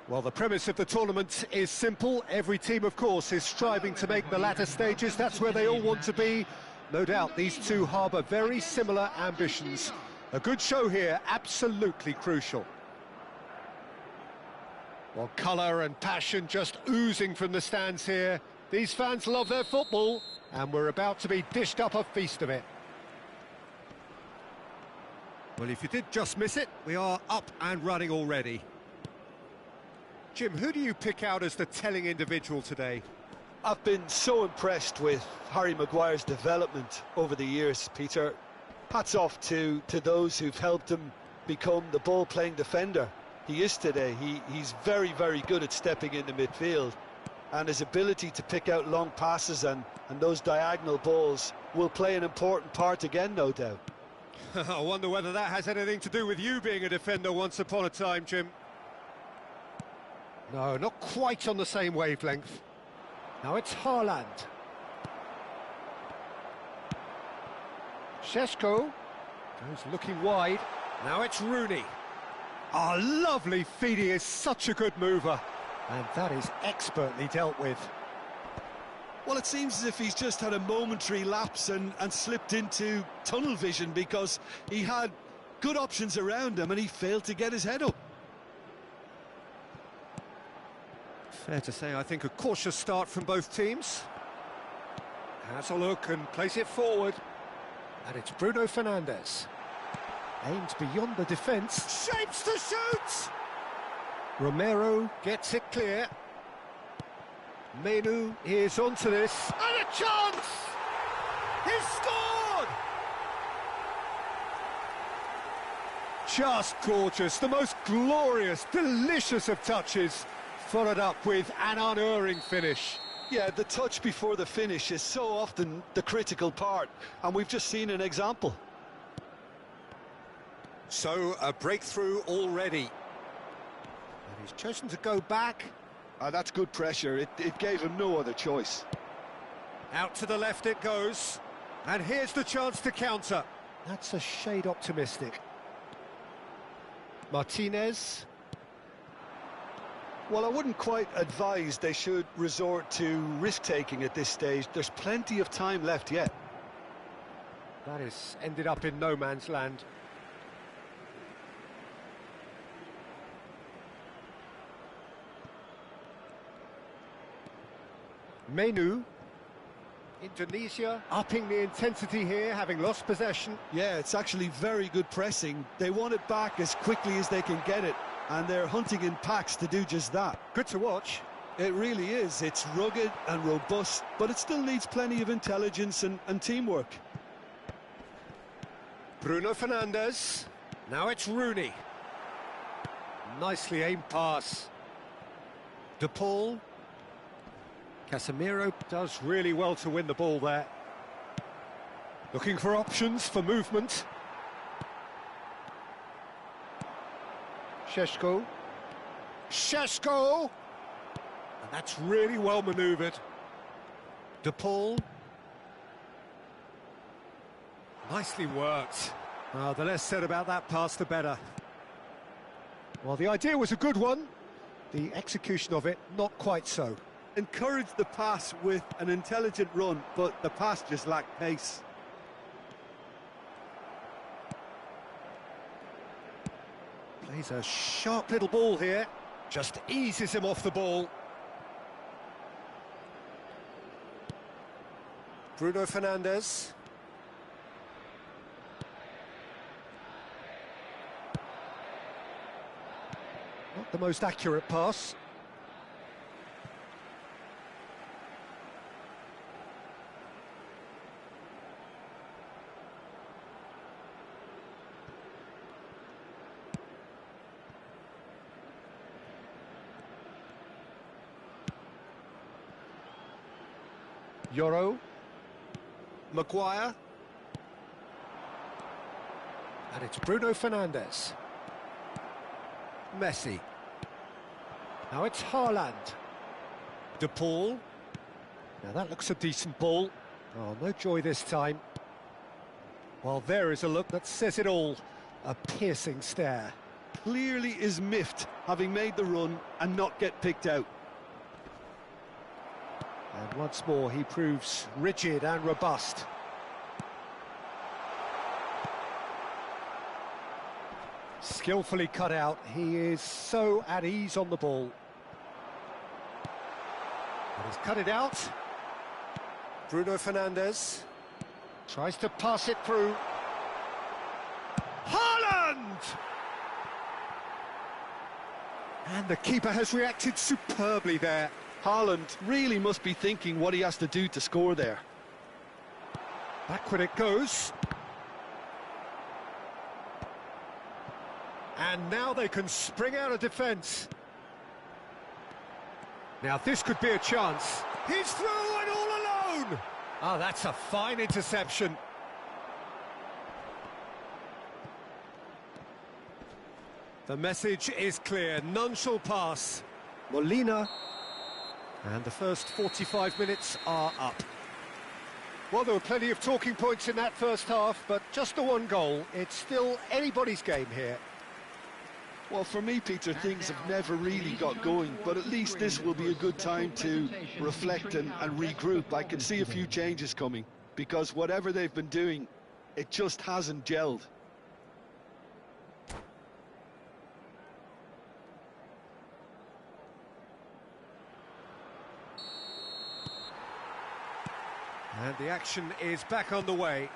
Well, the premise of the tournament is simple. Every team, of course, is striving to make the latter stages. That's where they all want to be. No doubt these two harbour very similar ambitions. A good show here, absolutely crucial. Well, colour and passion just oozing from the stands here. These fans love their football, and we're about to be dished up a feast of it. Well, if you did just miss it, we are up and running already. Jim, who do you pick out as the telling individual today? I've been so impressed with Harry Maguire's development over the years, Peter. Hats off to those who've helped him become the ball-playing defender he is today. He's very, very good at stepping into midfield, and his ability to pick out long passes and those diagonal balls will play an important part again, no doubt. I wonder whether that has anything to do with you being a defender once upon a time, Jim. No, not quite on the same wavelength. Now it's Haaland. Šeško goes looking wide. Now it's Rooney. Oh, lovely feed. He is such a good mover. And that is expertly dealt with. Well, it seems as if he's just had a momentary lapse and slipped into tunnel vision, because he had good options around him and he failed to get his head up. Fair to say, I think, a cautious start from both teams. Has a look and plays it forward. And it's Bruno Fernandes. Aims beyond the defence. Shapes to shoot! Romero gets it clear. Menu is onto this. And a chance! He's scored! Just gorgeous. The most glorious, delicious of touches. Followed up with an unerring finish. Yeah, the touch before the finish is so often the critical part, and we've just seen an example. So, a breakthrough already. And he's chosen to go back. That's good pressure. It gave him no other choice. Out to the left it goes. And here's the chance to counter. That's a shade optimistic. Martinez. Well, I wouldn't quite advise they should resort to risk-taking at this stage. There's plenty of time left yet. That is ended up in no man's land. Menu. Indonesia upping the intensity here, having lost possession. Yeah, it's actually very good pressing. They want it back as quickly as they can get it, and they're hunting in packs to do just that. Good to watch. It really is. It's rugged and robust, but it still needs plenty of intelligence and teamwork. Bruno Fernandes. Now it's Rooney. Nicely aimed pass. De Paul. Casemiro does really well to win the ball there. Looking for options for movement. Šeško. And that's really well manoeuvred. De Paul. Nicely worked. The less said about that pass, the better. Well, the idea was a good one. The execution of it, not quite so. Encouraged the pass with an intelligent run, but the pass just lacked pace. Plays a sharp little ball here. Just eases him off the ball. Bruno Fernandes. Not the most accurate pass. Yoro. Maguire. And it's Bruno Fernandes. Messi. Now it's Haaland. De Paul. Now that looks a decent ball. Oh, no joy this time. Well, there is a look that says it all. A piercing stare. Clearly is miffed, having made the run and not get picked out. And once more, he proves rigid and robust. Skillfully cut out. He is so at ease on the ball. And he's cut it out. Bruno Fernandes tries to pass it through. Haaland! And the keeper has reacted superbly there. Haaland really must be thinking what he has to do to score there. Backward it goes. And now they can spring out of defence. Now this could be a chance. He's through and all alone! Oh, that's a fine interception. The message is clear, none shall pass. Molina. And the first 45 minutes are up. Well, there were plenty of talking points in that first half, but just the one goal. It's still anybody's game here. Well, for me, Peter, things have never really got going, but at least this will be a good time to reflect and regroup. I can see a few changes coming, because whatever they've been doing, it just hasn't gelled. And the action is back on the way.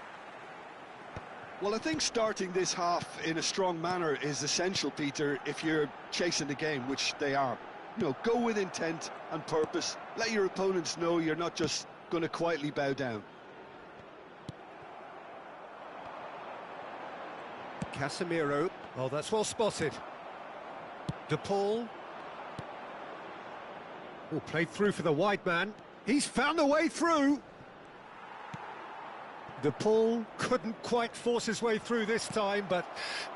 Well, I think starting this half in a strong manner is essential, Peter, if you're chasing the game, which they are. You know, go with intent and purpose. Let your opponents know you're not just going to quietly bow down. Casemiro. Oh, that's well spotted. De Paul. Oh, played through for the wide man. He's found a way through. De Paul couldn't quite force his way through this time, but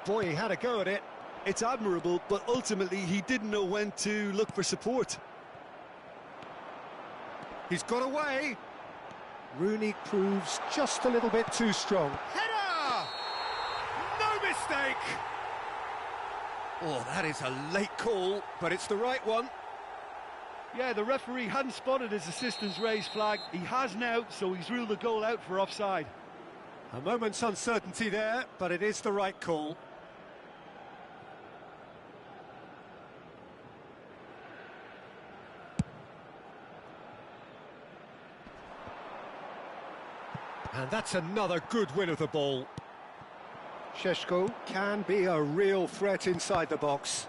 boy, he had a go at it. It's admirable, but ultimately he didn't know when to look for support. He's got away. Rooney proves just a little bit too strong. Header! No mistake! Oh, that is a late call, but it's the right one. Yeah, the referee hadn't spotted his assistant's raised flag. He has now, so he's ruled the goal out for offside. A moment's uncertainty there, but it is the right call. And that's another good win of the ball. Šeško can be a real threat inside the box.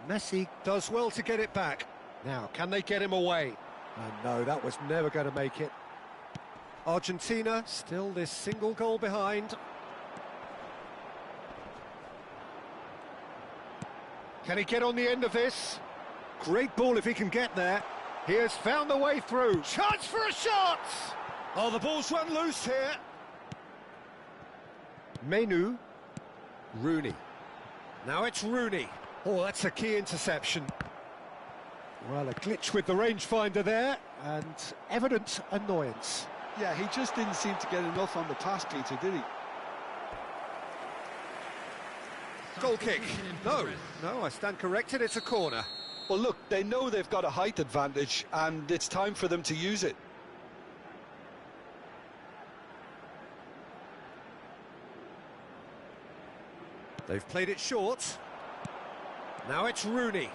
Messi does well to get it back. Now, can they get him away? And no, that was never going to make it. Argentina still this single goal behind. Can he get on the end of this? Great ball if he can get there. He has found the way through. Chance for a shot! Oh, the ball's run loose here. Menu. Rooney. Now it's Rooney. Oh, that's a key interception. Well, a glitch with the rangefinder there, and evident annoyance. Yeah, he just didn't seem to get enough on the pass, Peter, did he? Goal kick. No, I stand corrected, it's a corner. Well, look, they know they've got a height advantage, and it's time for them to use it. They've played it short. Now it's Rooney.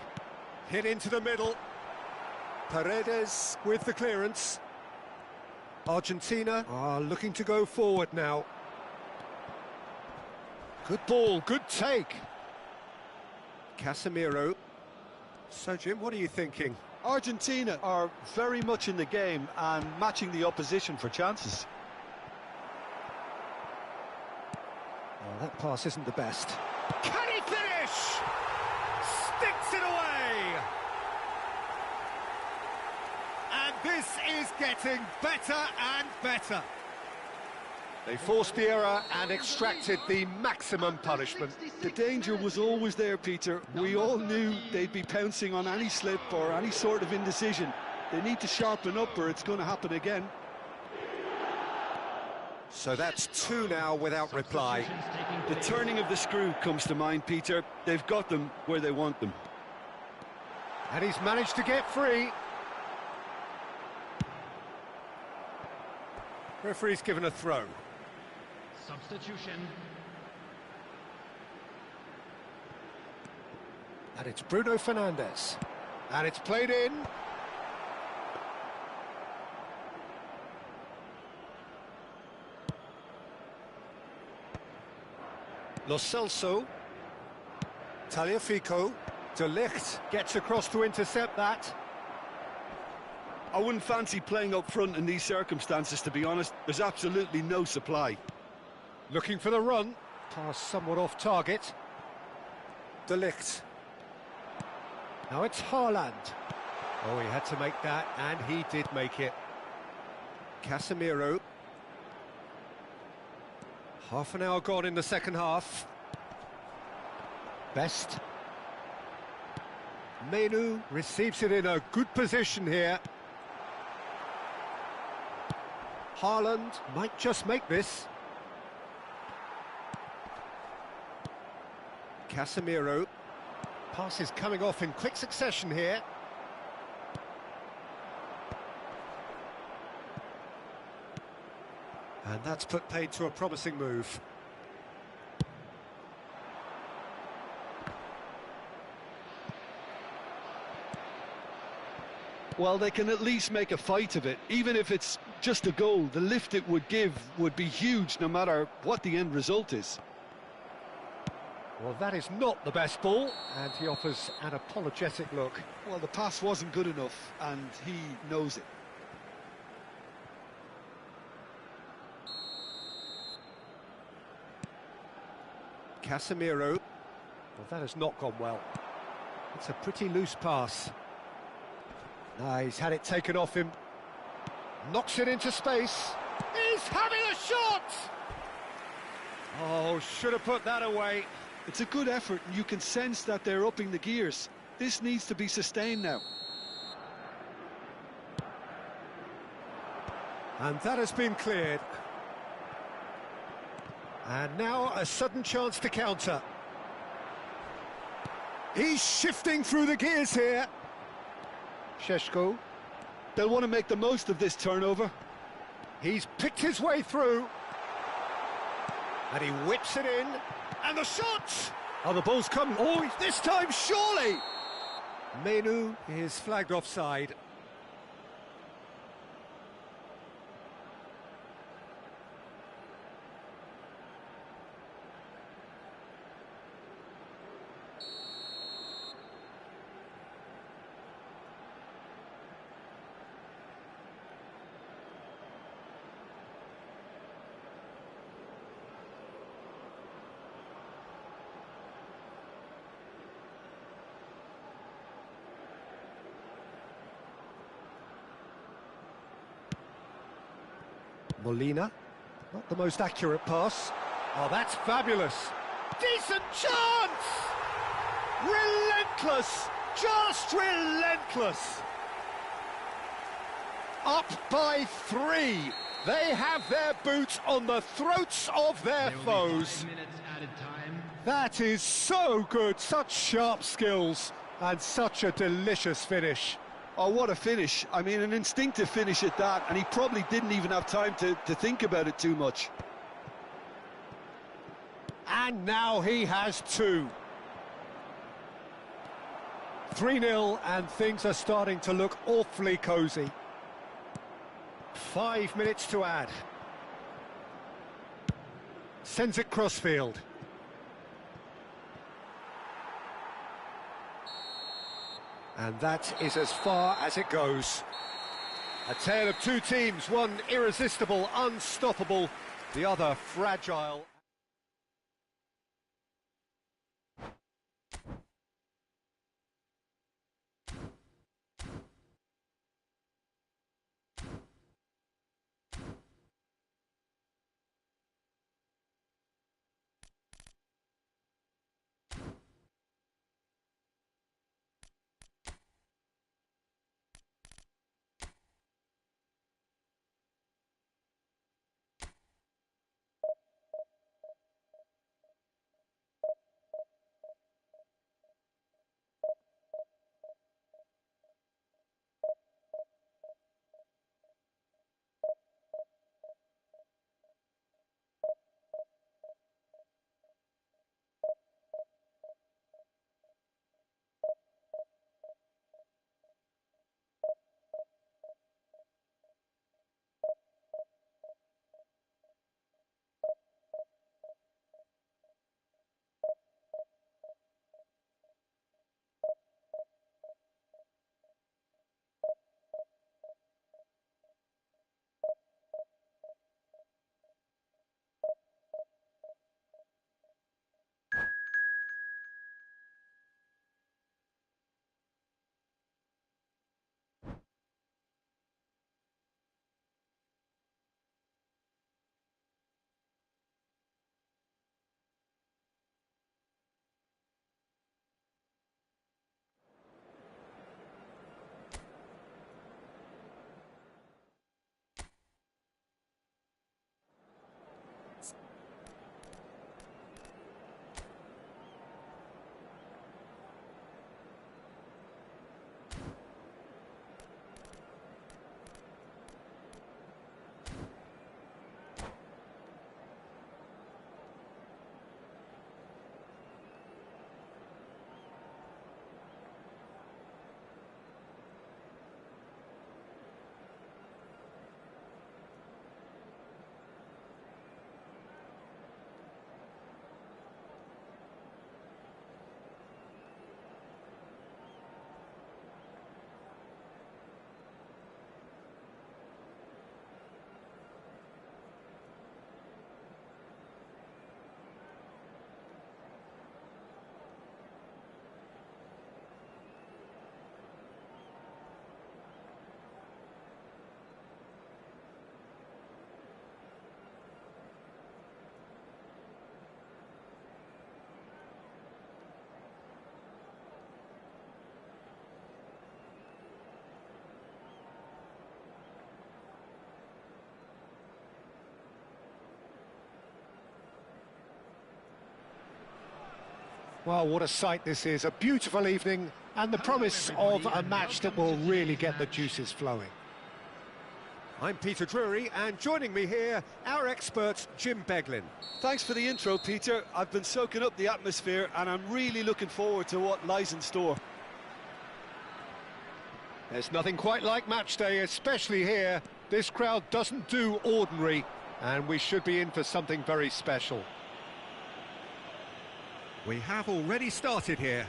Hit into the middle. Paredes with the clearance. Argentina are looking to go forward now. Good ball, good take. Casemiro. So, Jim, what are you thinking? Argentina are very much in the game and matching the opposition for chances. Well, that pass isn't the best. Can he finish? Sticks it away! And this is getting better and better. They forced the error and extracted the maximum punishment. The danger was always there, Peter. We all knew they'd be pouncing on any slip or any sort of indecision. They need to sharpen up or it's going to happen again. So that's two now without reply. The turning of the screw comes to mind, Peter. They've got them where they want them. And he's managed to get free. Referee's given a throw. Substitution. And it's Bruno Fernandes. And it's played in. Lo Celso. Tagliafico. De Ligt gets across to intercept that. I wouldn't fancy playing up front in these circumstances, to be honest. There's absolutely no supply. Looking for the run. Pass somewhat off target. De Ligt. Now it's Haaland. Oh, he had to make that, and he did make it. Casemiro. Half an hour gone in the second half. Best. Menu receives it in a good position here. Haaland might just make this. Casemiro. Passes coming off in quick succession here. And that's put paid to a promising move. Well, they can at least make a fight of it. Even if it's just a goal, the lift it would give would be huge no matter what the end result is. Well, that is not the best ball, and he offers an apologetic look. Well, the pass wasn't good enough, and he knows it. Casemiro. Well, that has not gone well. It's a pretty loose pass. He's had it taken off him. Knocks it into space. He's having a shot! Oh, should have put that away. It's a good effort, and you can sense that they're upping the gears. This needs to be sustained now. And that has been cleared. And now a sudden chance to counter. He's shifting through the gears here. Šeško. They'll want to make the most of this turnover. He's picked his way through. And he whips it in. And the shot! Oh, the ball's come. Oh, this time, surely! Menu is flagged offside. Molina, not the most accurate pass. Oh, that's fabulous. Decent chance! Relentless! Just relentless! Up by 3. They have their boot on the throats of their foes. That is so good, such sharp skills, and such a delicious finish. Oh, what a finish. I mean, an instinctive finish at that, and he probably didn't even have time to think about it too much. And now he has 2. 3-0, and things are starting to look awfully cosy. 5 minutes to add. Sends it crossfield. And that is as far as it goes. A tale of 2 teams, one irresistible, unstoppable, the other fragile. Well, what a sight this is, a beautiful evening and the promise of a match that will really get the juices flowing. I'm Peter Drury, and joining me here, our expert, Jim Beglin. Thanks for the intro, Peter. I've been soaking up the atmosphere and I'm really looking forward to what lies in store. There's nothing quite like match day, especially here. This crowd doesn't do ordinary, and we should be in for something very special. We have already started here.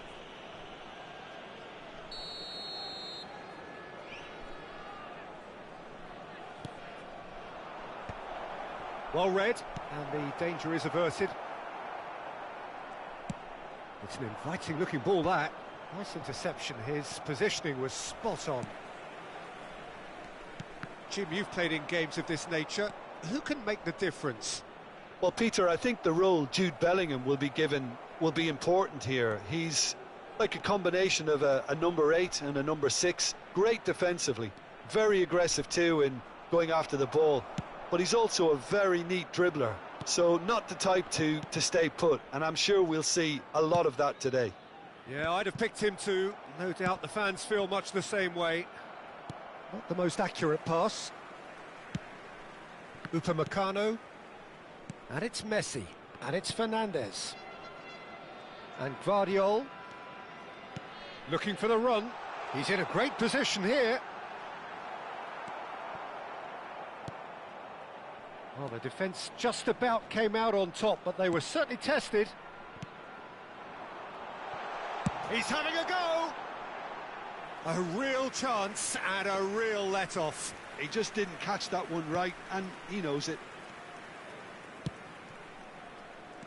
Well read, and the danger is averted. It's an inviting looking ball, that. Nice interception, his positioning was spot on. Jim, you've played in games of this nature. Who can make the difference? Well, Peter, I think the role Jude Bellingham will be given will be important here. He's like a combination of a number 8 and a number 6. Great defensively, very aggressive too in going after the ball. But he's also a very neat dribbler, so not the type to stay put, and I'm sure we'll see a lot of that today. Yeah, I'd have picked him too. No doubt the fans feel much the same way. Not the most accurate pass. Upamecano. And it's Messi. And it's Fernandes. And Guardiola. Looking for the run. He's in a great position here. Well, the defence just about came out on top, but they were certainly tested. He's having a go! A real chance and a real let-off. He just didn't catch that one right, and he knows it.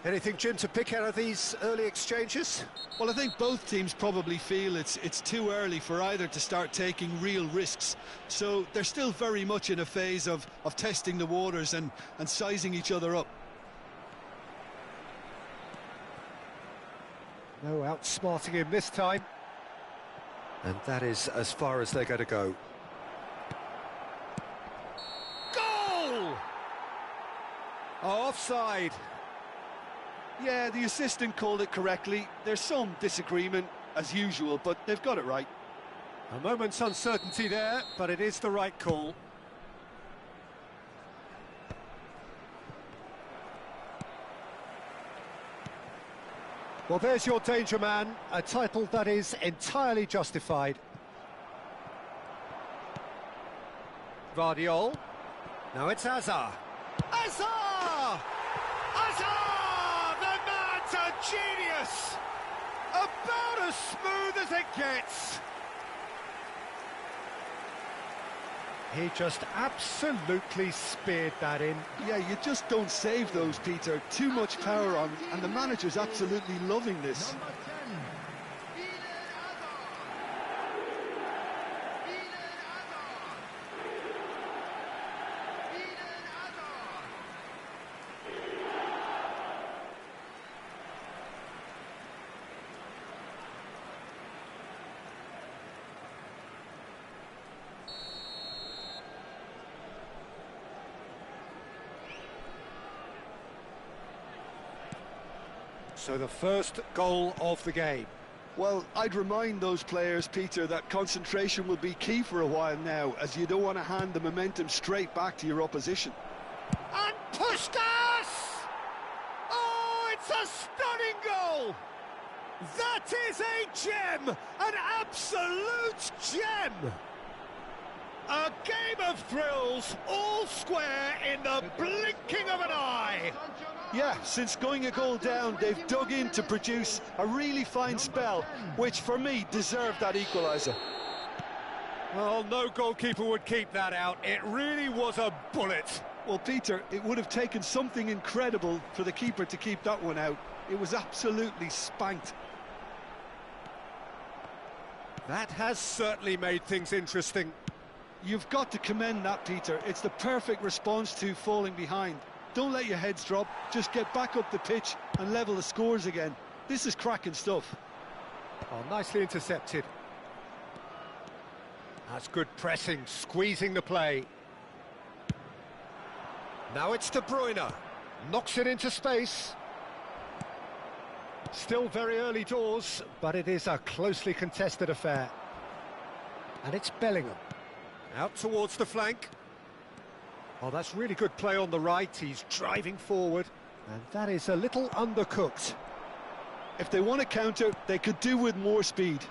Anything, Jim, to pick out of these early exchanges? Well, I think both teams probably feel it's too early for either to start taking real risks. So they're still very much in a phase of testing the waters and sizing each other up. No outsmarting him this time. And that is as far as they're going to go. Goal! Oh, offside. Yeah, the assistant called it correctly. There's some disagreement, as usual, but they've got it right. A moment's uncertainty there, but it is the right call. Well, there's your danger man, a title that is entirely justified. Guardiola. Now it's Hazard. Hazard! Hazard! The man's a genius! About as smooth as it gets. He just absolutely speared that in. Yeah, you just don't save those, Peter. Too much power on, and the manager's absolutely loving this. Number 10. So the first goal of the game. Well, I'd remind those players, Peter, that concentration will be key for a while now, as you don't want to hand the momentum straight back to your opposition. And Puskas! Oh, it's a stunning goal! That is a gem! An absolute gem! A game of thrills, all square in the blinking of an eye! Yeah, since going a goal down, they've dug in to produce a really fine spell, which for me deserved that equaliser. Well, no goalkeeper would keep that out. It really was a bullet. Well, Peter, it would have taken something incredible for the keeper to keep that one out. It was absolutely spanked. That has certainly made things interesting. You've got to commend that, Peter. It's the perfect response to falling behind. Don't let your heads drop, just get back up the pitch and level the scores again. This is cracking stuff. Oh, nicely intercepted. That's good pressing, squeezing the play. Now it's De Bruyne. Knocks it into space. Still very early doors, but it is a closely contested affair. And it's Bellingham. Out towards the flank. Oh, that's really good play on the right. He's driving forward. And that is a little undercooked. If they want to counter, they could do with more speed.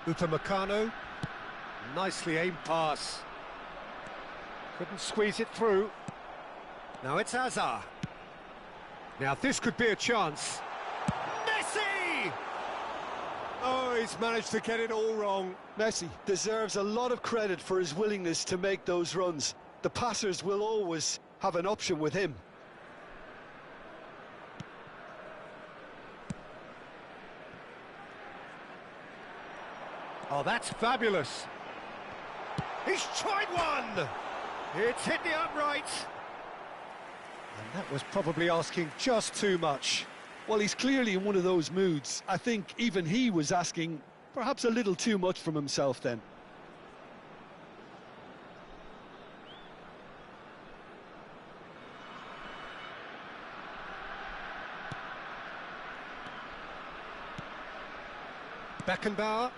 Upamecano. Nicely aimed pass. Couldn't squeeze it through. Now it's Hazard. Now this could be a chance. Messi! Oh, he's managed to get it all wrong. Messi deserves a lot of credit for his willingness to make those runs. The passers will always have an option with him. Oh, that's fabulous. He's tried one! It's hit the upright. And that was probably asking just too much. Well, he's clearly in one of those moods. I think even he was asking perhaps a little too much from himself then. Beckenbauer.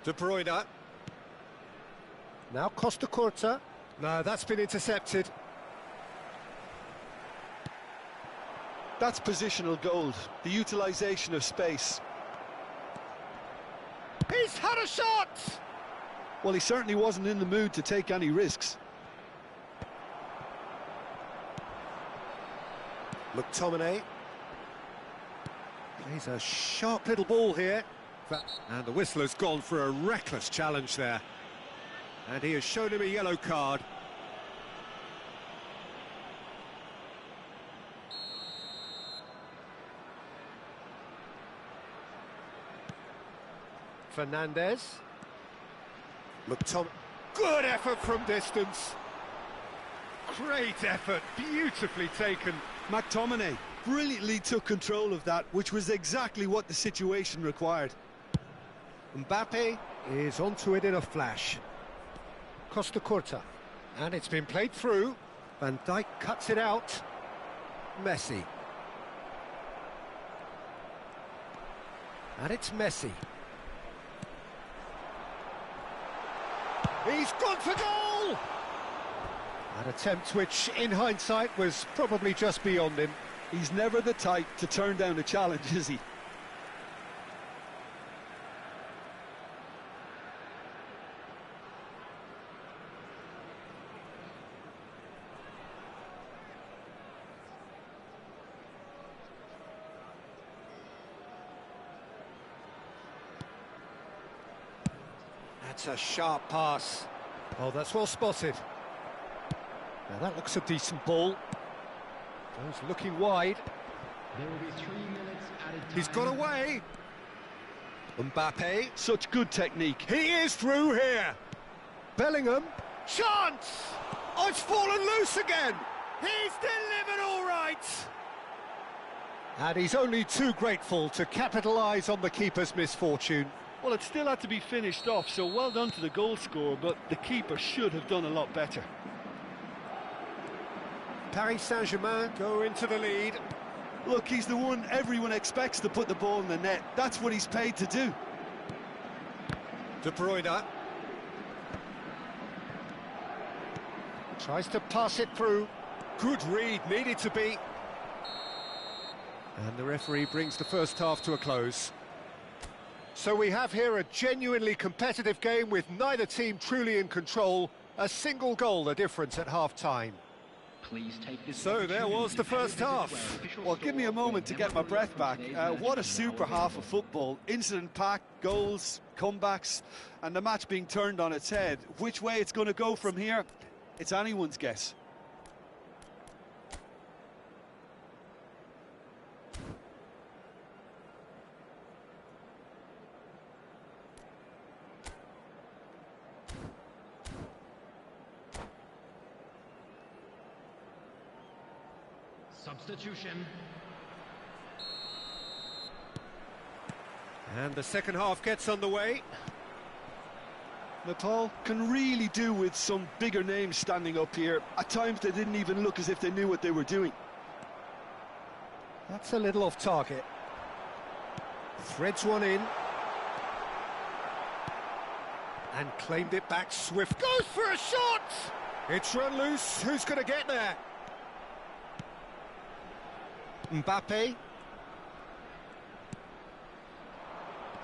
De Bruyne. Now Costa Curta. No, that's been intercepted. That's positional gold, the utilisation of space. He's had a shot! Well, he certainly wasn't in the mood to take any risks. McTominay. He's a sharp little ball here. And the whistler's gone for a reckless challenge there. And he has shown him a yellow card. Fernandez. McTominay. Good effort from distance. Great effort, beautifully taken. McTominay brilliantly took control of that, which was exactly what the situation required. Mbappe is onto it in a flash. Costa Curta. And it's been played through. Van Dijk cuts it out. Messi. And it's Messi. He's gone for goal! An attempt which, in hindsight, was probably just beyond him. He's never the type to turn down a challenge, is he? That's a sharp pass. Oh, that's well spotted. Now that looks a decent ball. Goes looking wide. There will be 3 minutes added time. He's got away. Mbappe. Such good technique. He is through here. Bellingham. Chance! Oh, it's fallen loose again. He's delivered all right. And he's only too grateful to capitalise on the keeper's misfortune. Well, it still had to be finished off, so well done to the goal scorer, but the keeper should have done a lot better. Paris Saint-Germain go into the lead. Look, he's the one everyone expects to put the ball in the net. That's what he's paid to do. De Bruyne. Tries to pass it through. Good read, needed to be. And the referee brings the first half to a close. So we have here a genuinely competitive game with neither team truly in control. A single goal the difference at half-time. Please take this. So there was the first half. Well, give me a moment to get my breath back. What a super half of football. Incident-packed, goals, comebacks, and the match being turned on its head. Which way it's going to go from here, it's anyone's guess. Substitution. And the second half gets underway. Paul can really do with some bigger names standing up here. At times they didn't even look as if they knew what they were doing. That's a little off target. Threads one in. And claimed it back. Swift goes for a shot! It's run loose. Who's going to get there? Mbappe.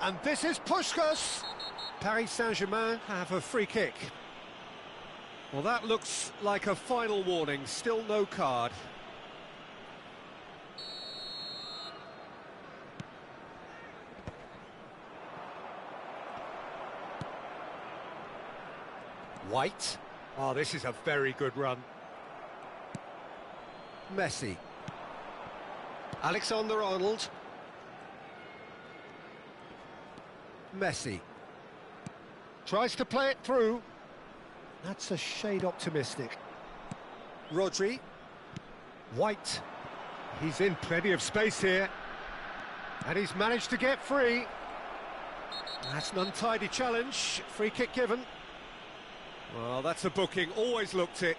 And this is Puskás. Paris Saint-Germain have a free kick. Well, that looks like a final warning. Still no card. White. Oh, this is a very good run. Messi. Alexander-Arnold. Messi. Tries to play it through. That's a shade optimistic. Rodri. White. He's in plenty of space here. And he's managed to get free. That's an untidy challenge. Free kick given. Well, that's a booking. Always looked it.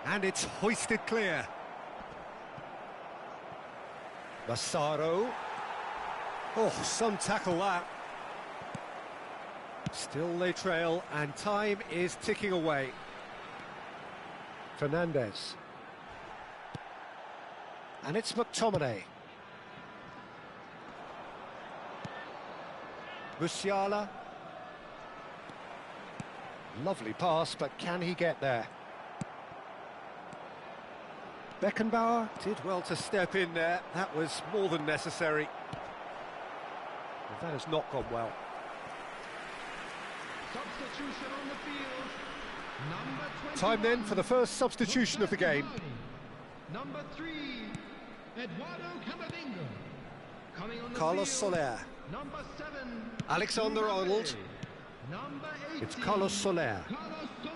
And it's hoisted clear. Massaro. Oh, some tackle that. Still they trail, and time is ticking away. Fernandes. And it's McTominay. Musiala. Lovely pass, but can he get there? Beckenbauer did well to step in there. That was more than necessary. Well, that has not gone well. Substitution on the field. Number 21. Time then for the first substitution of the game. Number 3, Eduardo Camavinga. Coming on the Carlos field. Soler. Number 7, Alexander-Arnold. Number 18, It's Carlos Soler. Carlos Soler.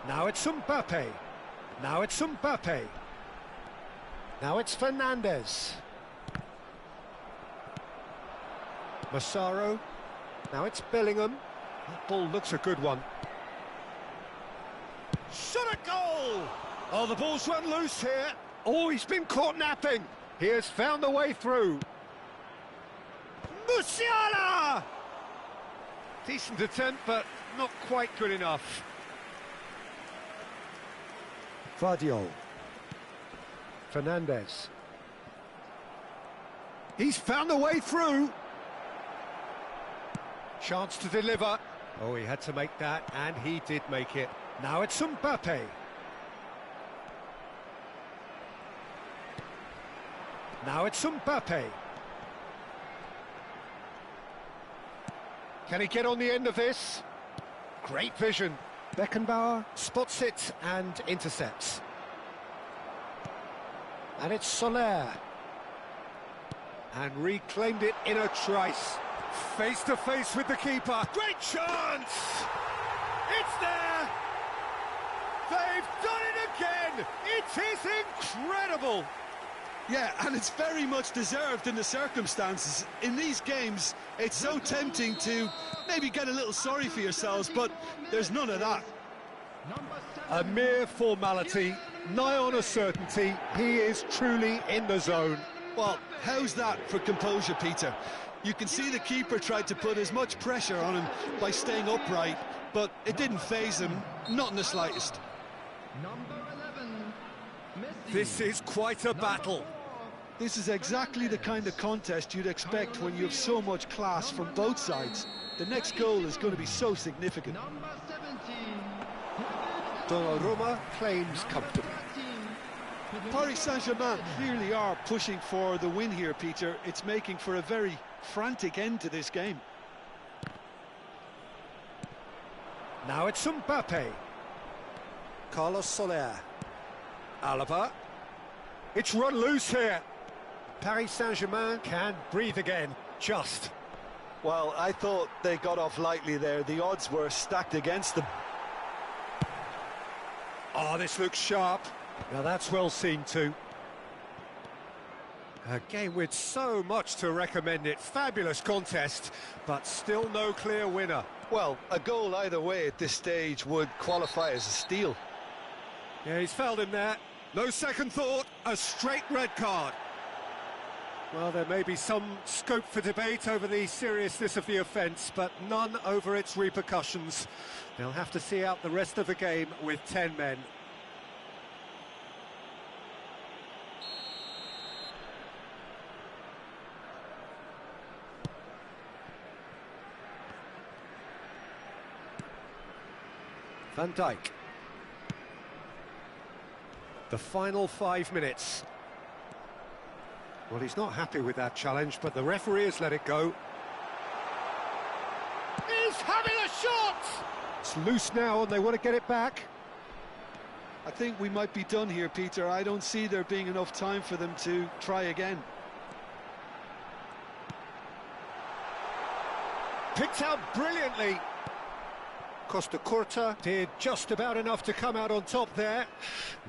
Now it's Mbappe. Now it's Mbappe. Now it's Fernandes. Massaro. Now it's Bellingham. That ball looks a good one. Shot a goal! Oh, the ball's run loose here. Oh, he's been caught napping. He has found the way through. Musiala! Decent attempt, but not quite good enough. Vardiol. Fernandes. He's found the way through. Chance to deliver. Oh, he had to make that, and he did make it. Now it's Mbappe. Now it's Mbappe. Can he get on the end of this? Great vision. Beckenbauer spots it and intercepts. And it's Soler. And reclaimed it in a trice. Face to face with the keeper. Great chance! It's there! They've done it again! It is incredible! Yeah, and it's very much deserved in the circumstances. In these games, it's so tempting to maybe get a little sorry for yourselves, but there's none of that. A mere formality, nigh on a certainty. He is truly in the zone. Well, how's that for composure, Peter? You can see the keeper tried to put as much pressure on him by staying upright, but it didn't faze him, not in the slightest. Number 11, Messi. This is quite a battle. This is exactly the kind of contest you'd expect when you have so much class from both sides. The next goal is going to be so significant. Number 17, Donnarumma claims comfortably. Paris Saint-Germain clearly are pushing for the win here, Peter. It's making for a very frantic end to this game. Now it's Mbappe. Carlos Soler. Alaba. It's run loose here. Paris Saint-Germain can breathe again. Just. Well, I thought they got off lightly there. The odds were stacked against them. Oh, this looks sharp. Now that's well seen too. A game with so much to recommend it. Fabulous contest, but still no clear winner. Well, a goal either way at this stage would qualify as a steal. Yeah, he's fouled him there. No second thought, a straight red card. Well, there may be some scope for debate over the seriousness of the offence, but none over its repercussions. They'll have to see out the rest of the game with 10 men. Van Dijk. The final 5 minutes. Well, he's not happy with that challenge, but the referee has let it go. He's having a shot! It's loose now and they want to get it back. I think we might be done here, Peter. I don't see there being enough time for them to try again. Picked out brilliantly. Costa Curta did just about enough to come out on top there.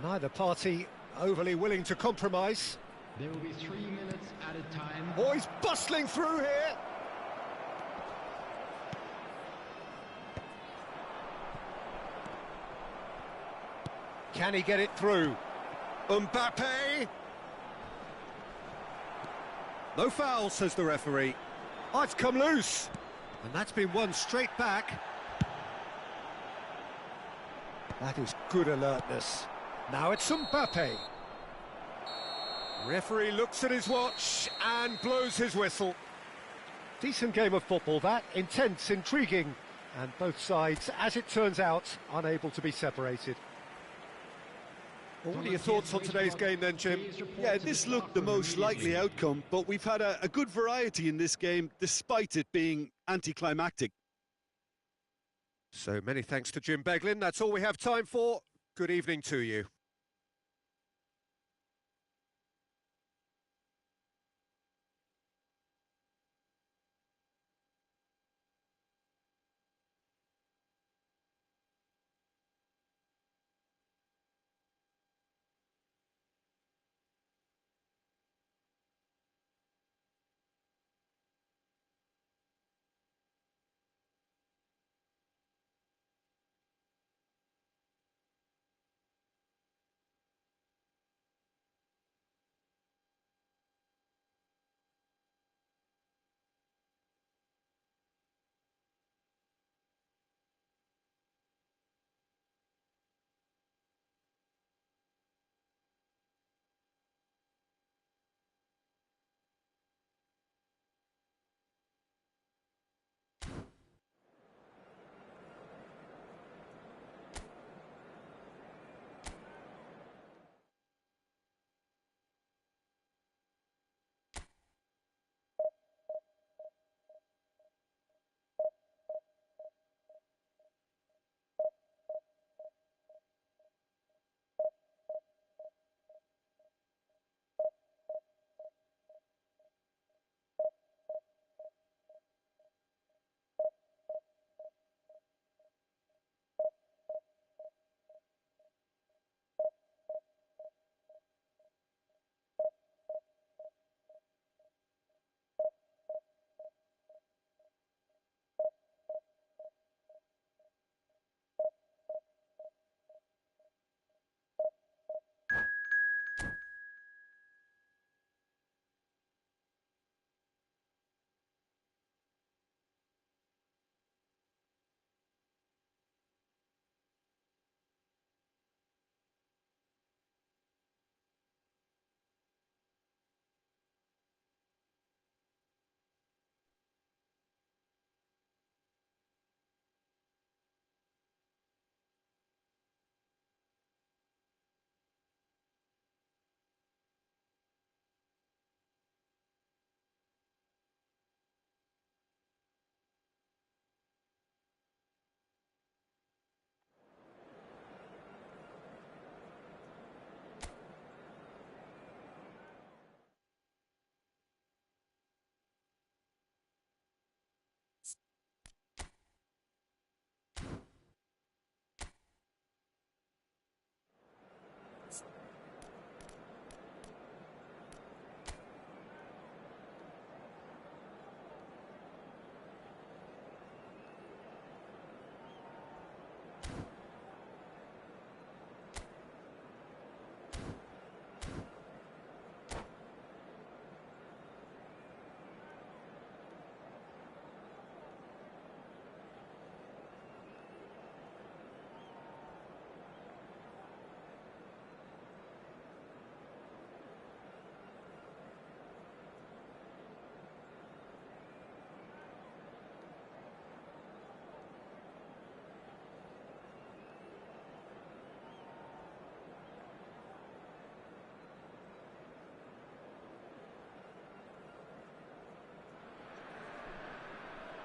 Neither party overly willing to compromise. There will be 3 minutes at a time. Oh, he's bustling through here. Can he get it through? Mbappe! No foul, says the referee. Oh, it's come loose. And that's been won straight back. That is good alertness. Now it's Mbappe. Referee looks at his watch and blows his whistle. Decent game of football, that. Intense, intriguing. And both sides, as it turns out, unable to be separated. Well, what are your thoughts on today's game then, Jim? Yeah, this looked the most likely outcome, but we've had a good variety in this game, despite it being anticlimactic. So many thanks to Jim Beglin. That's all we have time for. Good evening to you.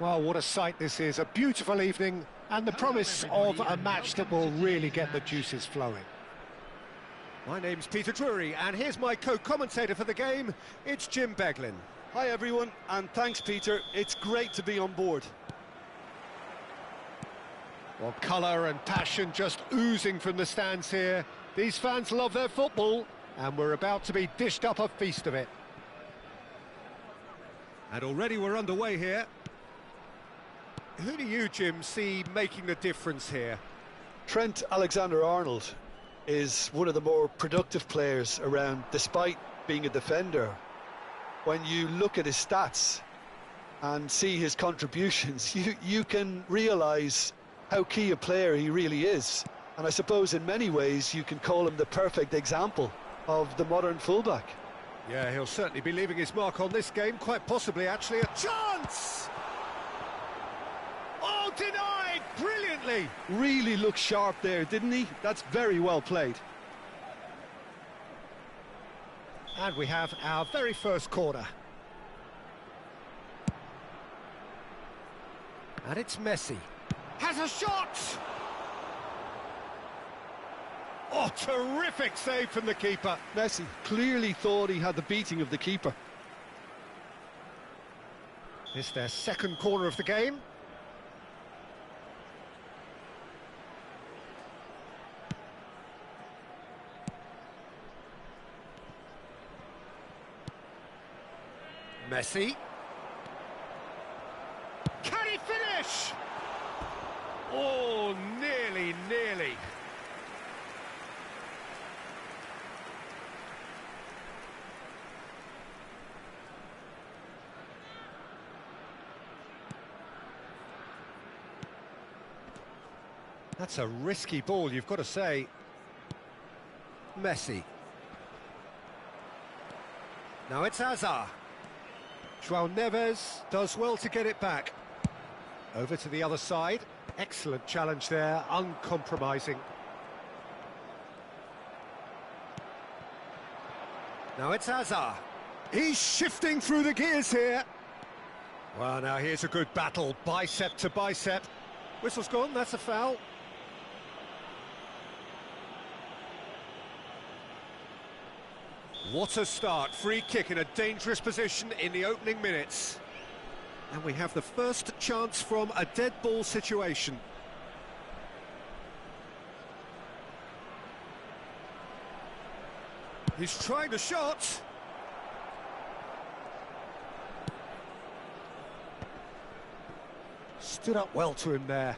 Well, what a sight this is. A beautiful evening and the promise of a match that will really get the juices flowing. My name's Peter Drury, and here's my co-commentator for the game. It's Jim Beglin. Hi everyone, and thanks Peter. It's great to be on board. Well, colour and passion just oozing from the stands here. These fans love their football, and we're about to be dished up a feast of it. And already we're underway here. Who do you, Jim, see making the difference here? Trent Alexander-Arnold is one of the more productive players around, despite being a defender. When you look at his stats and see his contributions, you can realise how key a player he really is. And I suppose in many ways you can call him the perfect example of the modern fullback. Yeah, he'll certainly be leaving his mark on this game, quite possibly actually a chance! Oh, denied brilliantly! Really looked sharp there, didn't he? That's very well played. And we have our very first corner. And it's Messi. Has a shot! Oh, terrific save from the keeper. Messi clearly thought he had the beating of the keeper. It's their second corner of the game. Messi. Can he finish? Oh, nearly. That's a risky ball, you've got to say. Messi. Now it's Hazard. João Neves does well to get it back. Over to the other side. Excellent challenge there, uncompromising. Now it's Hazard. He's shifting through the gears here. Well, now here's a good battle, bicep to bicep. Whistle's gone, that's a foul. What a start, free kick in a dangerous position in the opening minutes. And we have the first chance from a dead ball situation. He's trying the shot. Stood up well to him there.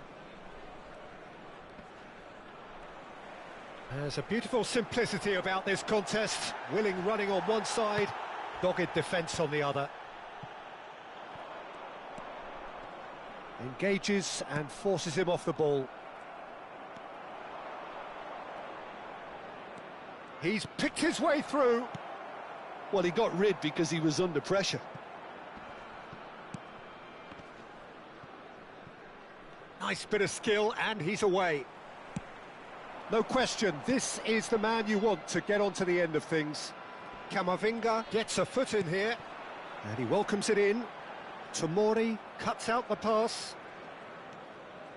There's a beautiful simplicity about this contest. Willing running on one side, dogged defence on the other. Engages and forces him off the ball. He's picked his way through. Well, he got rid because he was under pressure. Nice bit of skill, and he's away. No question, this is the man you want to get onto the end of things. Camavinga gets a foot in here, and he welcomes it in. Tomori cuts out the pass.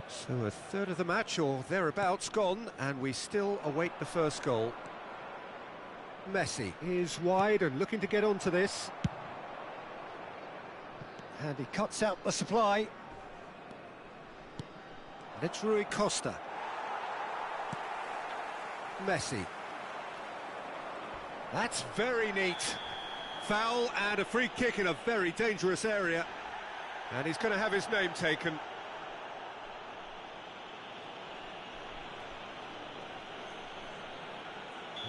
So a third of the match, or thereabouts, gone, and we still await the first goal. Messi is wide and looking to get onto this. And he cuts out the supply. And it's Rui Costa. Messi. That's very neat. Foul and a free kick in a very dangerous area. And he's going to have his name taken.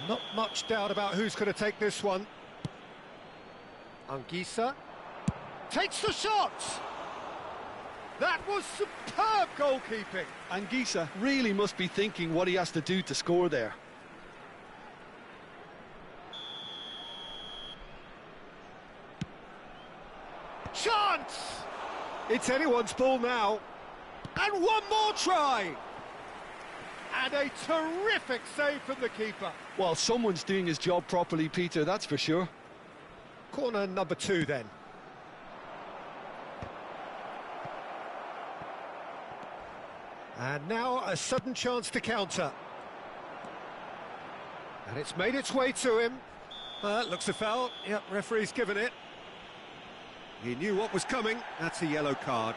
Not much doubt about who's going to take this one. Anguissa takes the shot. That was superb goalkeeping. Anguissa really must be thinking what he has to do to score there. Chance! It's anyone's ball now. And one more try. And a terrific save from the keeper. Well, someone's doing his job properly, Peter, that's for sure. Corner number 2 then. And now a sudden chance to counter. And it's made its way to him. Looks a foul. Yep, referee's given it. He knew what was coming. That's a yellow card.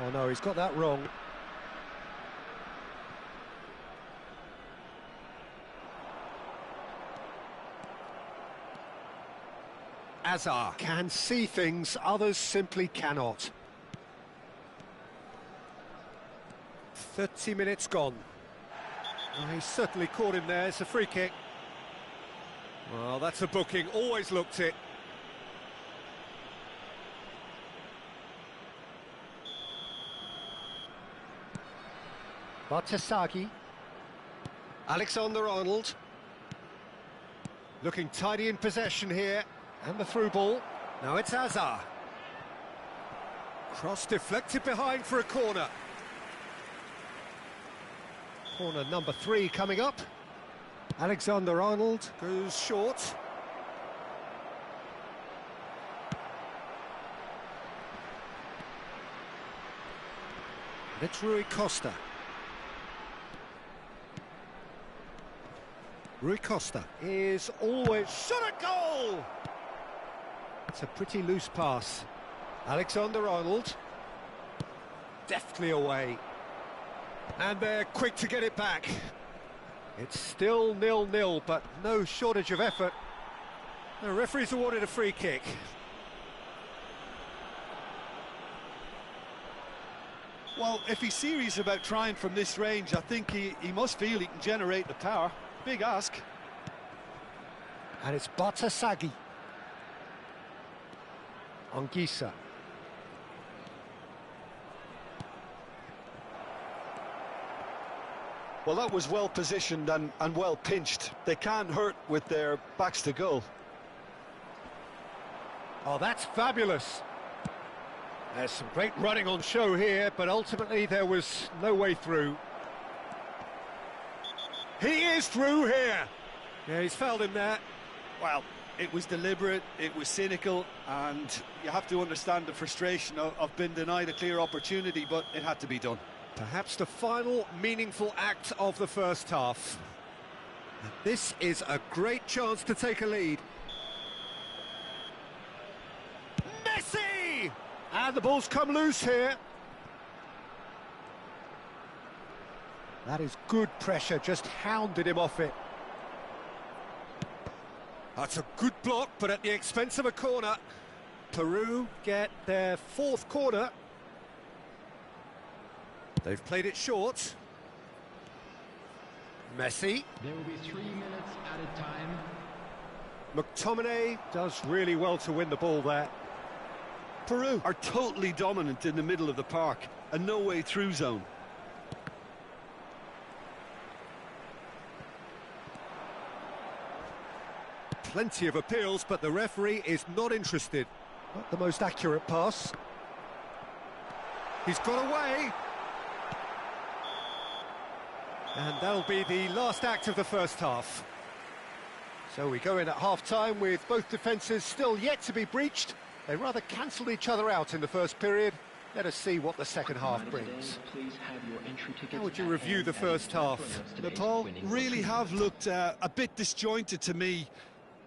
Oh no, he's got that wrong. Azar can see things others simply cannot. 30 minutes gone. Oh, he certainly caught him there. It's a free kick. Well, that's a booking. Always looked it. Batasagi. Alexander-Arnold. Looking tidy in possession here. And the through ball. Now it's Azar. Cross deflected behind for a corner. Corner number 3 coming up. Alexander-Arnold goes short. And it's Rui Costa. Rui Costa is always shot at goal! It's a pretty loose pass. Alexander-Arnold. Deftly away. And they're quick to get it back. It's still 0-0, but no shortage of effort. The referee's awarded a free kick. Well, if he's serious about trying from this range, I think he must feel he can generate the power. Big ask. And it's Batasagi. Anguissa. Well, that was well positioned and well pinched. They can't hurt with their backs to goal. Oh, that's fabulous. There's some great running on show here, but ultimately there was no way through. He is through here. Yeah, he's fouled him there. Well, it was deliberate, it was cynical, and you have to understand the frustration of being denied a clear opportunity, but it had to be done. Perhaps the final meaningful act of the first half. And this is a great chance to take a lead. Messi! And the ball's come loose here. That is good pressure, just hounded him off it. That's a good block, but at the expense of a corner. Peru get their 4th corner. They've played it short. Messi. There will be 3 minutes added time. McTominay does really well to win the ball there. Peru are totally dominant in the middle of the park, a no-way through zone. Plenty of appeals, but the referee is not interested. Not the most accurate pass. He's got away. And that'll be the last act of the first half. So we go in at half-time with both defences still yet to be breached. They rather cancelled each other out in the first period. Let us see what the second half brings. How would you review the first half? Nepal really have looked a bit disjointed to me.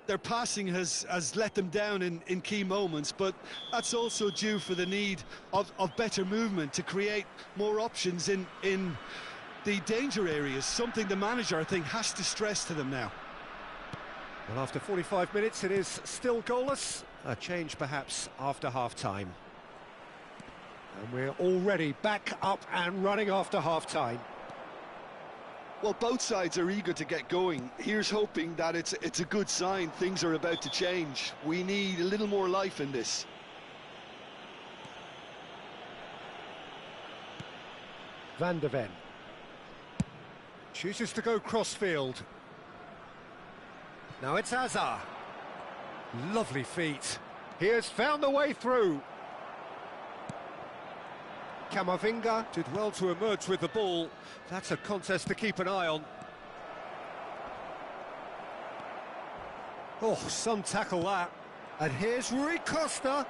Their passing has let them down in key moments, but that's also due for the need of better movement to create more options in the danger areas, something the manager, I think, has to stress to them now. Well, after 45 minutes, it is still goalless. A change, perhaps, after half-time. And we're already back up and running after half-time. Well, both sides are eager to get going. Here's hoping that it's a good sign. Things are about to change. We need a little more life in this. Van der Ven chooses to go cross-field. Now it's Azar. Lovely feet. He has found the way through. Camavinga did well to emerge with the ball. That's a contest to keep an eye on. Oh, some tackle that. And here's Rui Costa.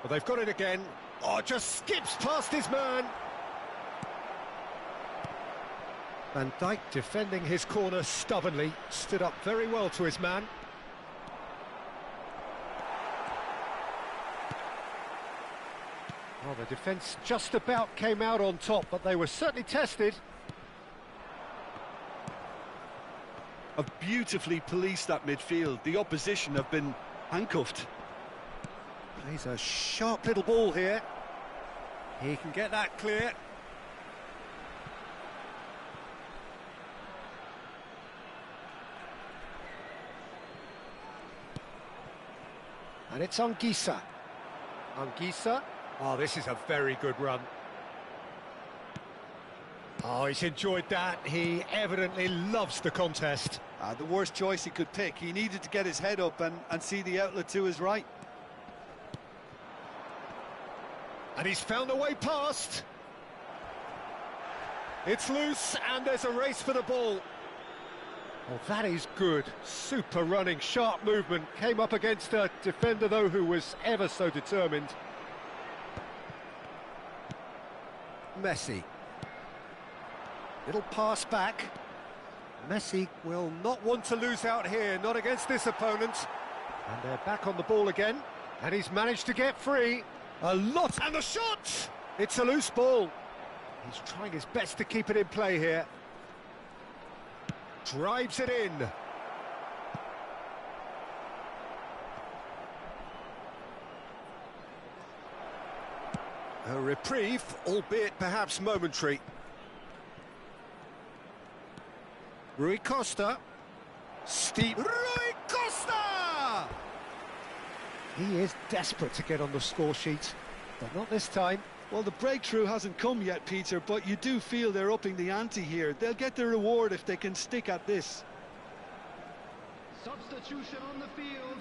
Well, they've got it again. Oh, just skips past his man. Van Dijk defending his corner stubbornly, stood up very well to his man. Well, the defence just about came out on top, but they were certainly tested. Have beautifully policed that midfield. The opposition have been handcuffed. Plays a sharp little ball here. He can get that clear. And it's Anguissa. Anguissa. Oh, this is a very good run. Oh, he's enjoyed that. He evidently loves the contest. The worst choice he could pick. He needed to get his head up and see the outlet to his right. And he's found a way past. It's loose, and there's a race for the ball. Well, that is good. Super running, sharp movement. Came up against a defender, though, who was ever so determined. Messi. Little pass back. Messi will not want to lose out here, not against this opponent. And they're back on the ball again. And he's managed to get free. A lot, and the shot! It's a loose ball. He's trying his best to keep it in play here. Drives it in. A reprieve, albeit perhaps momentary. Rui Costa. Steep. Rui Costa! He is desperate to get on the score sheet, but not this time. Well, the breakthrough hasn't come yet, Peter, but you do feel they're upping the ante here. They'll get the reward if they can stick at this. Substitution on the field.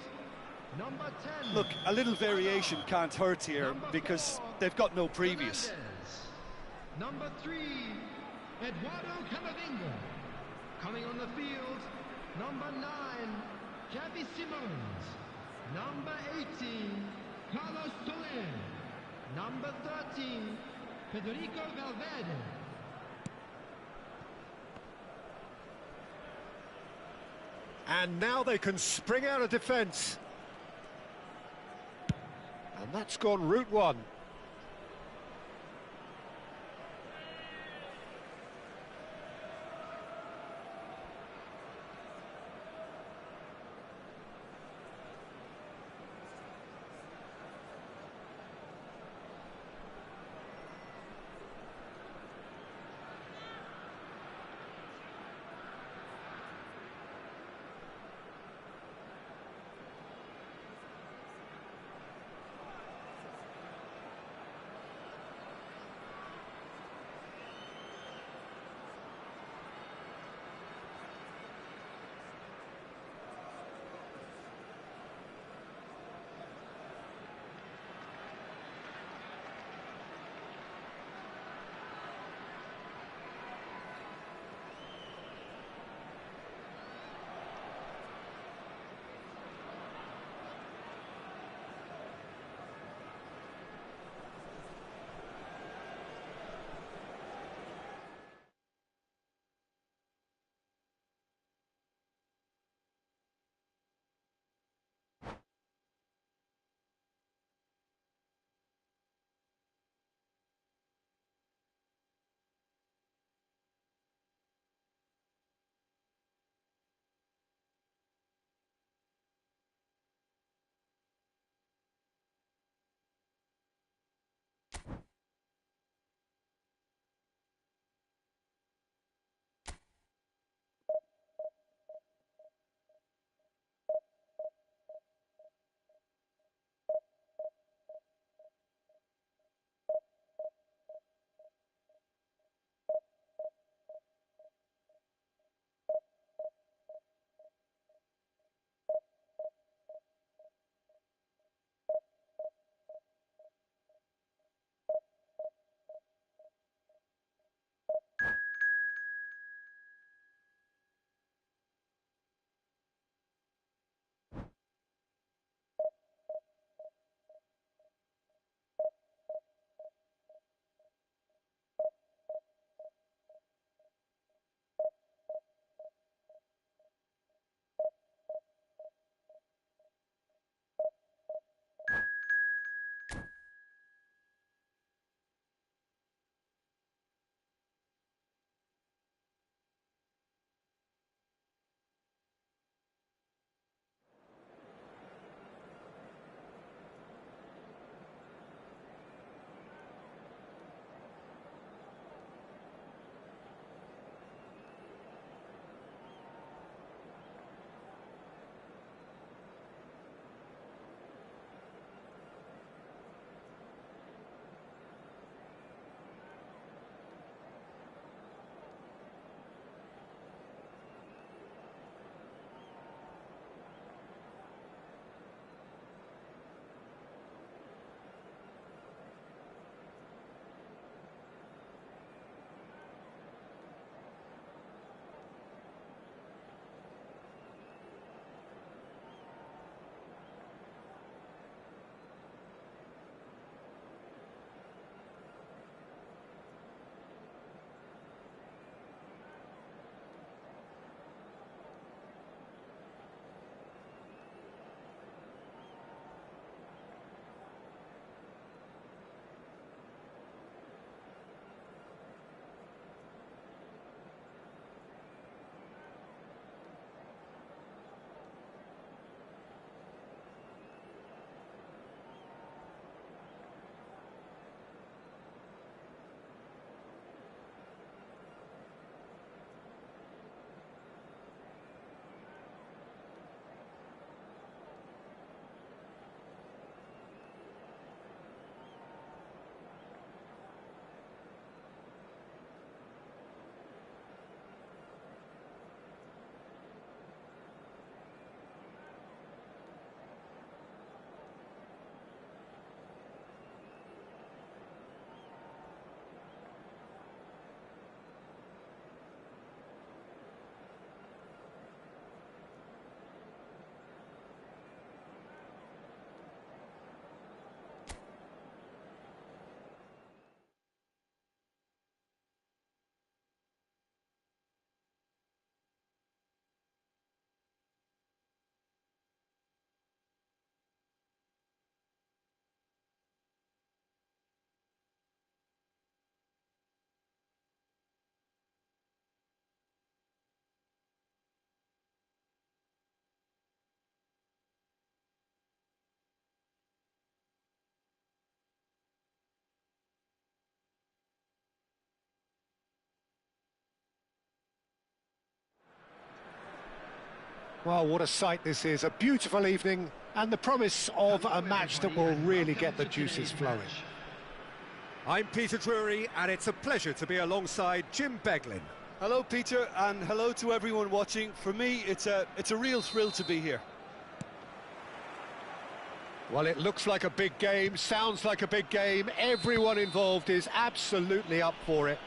Number 10. Look, a little variation can't hurt here because they've got no previous. Fernandez. Number 3, Eduardo Camavinga. Coming on the field, number 9, Javi Simons. Number 18, Carlos Soler. Number 13, Federico Valverde. And now they can spring out of defence. And that's gone route one. Well, what a sight this is, a beautiful evening and the promise of a match that will really get the juices flowing. I'm Peter Drury and it's a pleasure to be alongside Jim Beglin. Hello, Peter, and hello to everyone watching. For me, it's a real thrill to be here. Well, it looks like a big game, sounds like a big game. Everyone involved is absolutely up for it.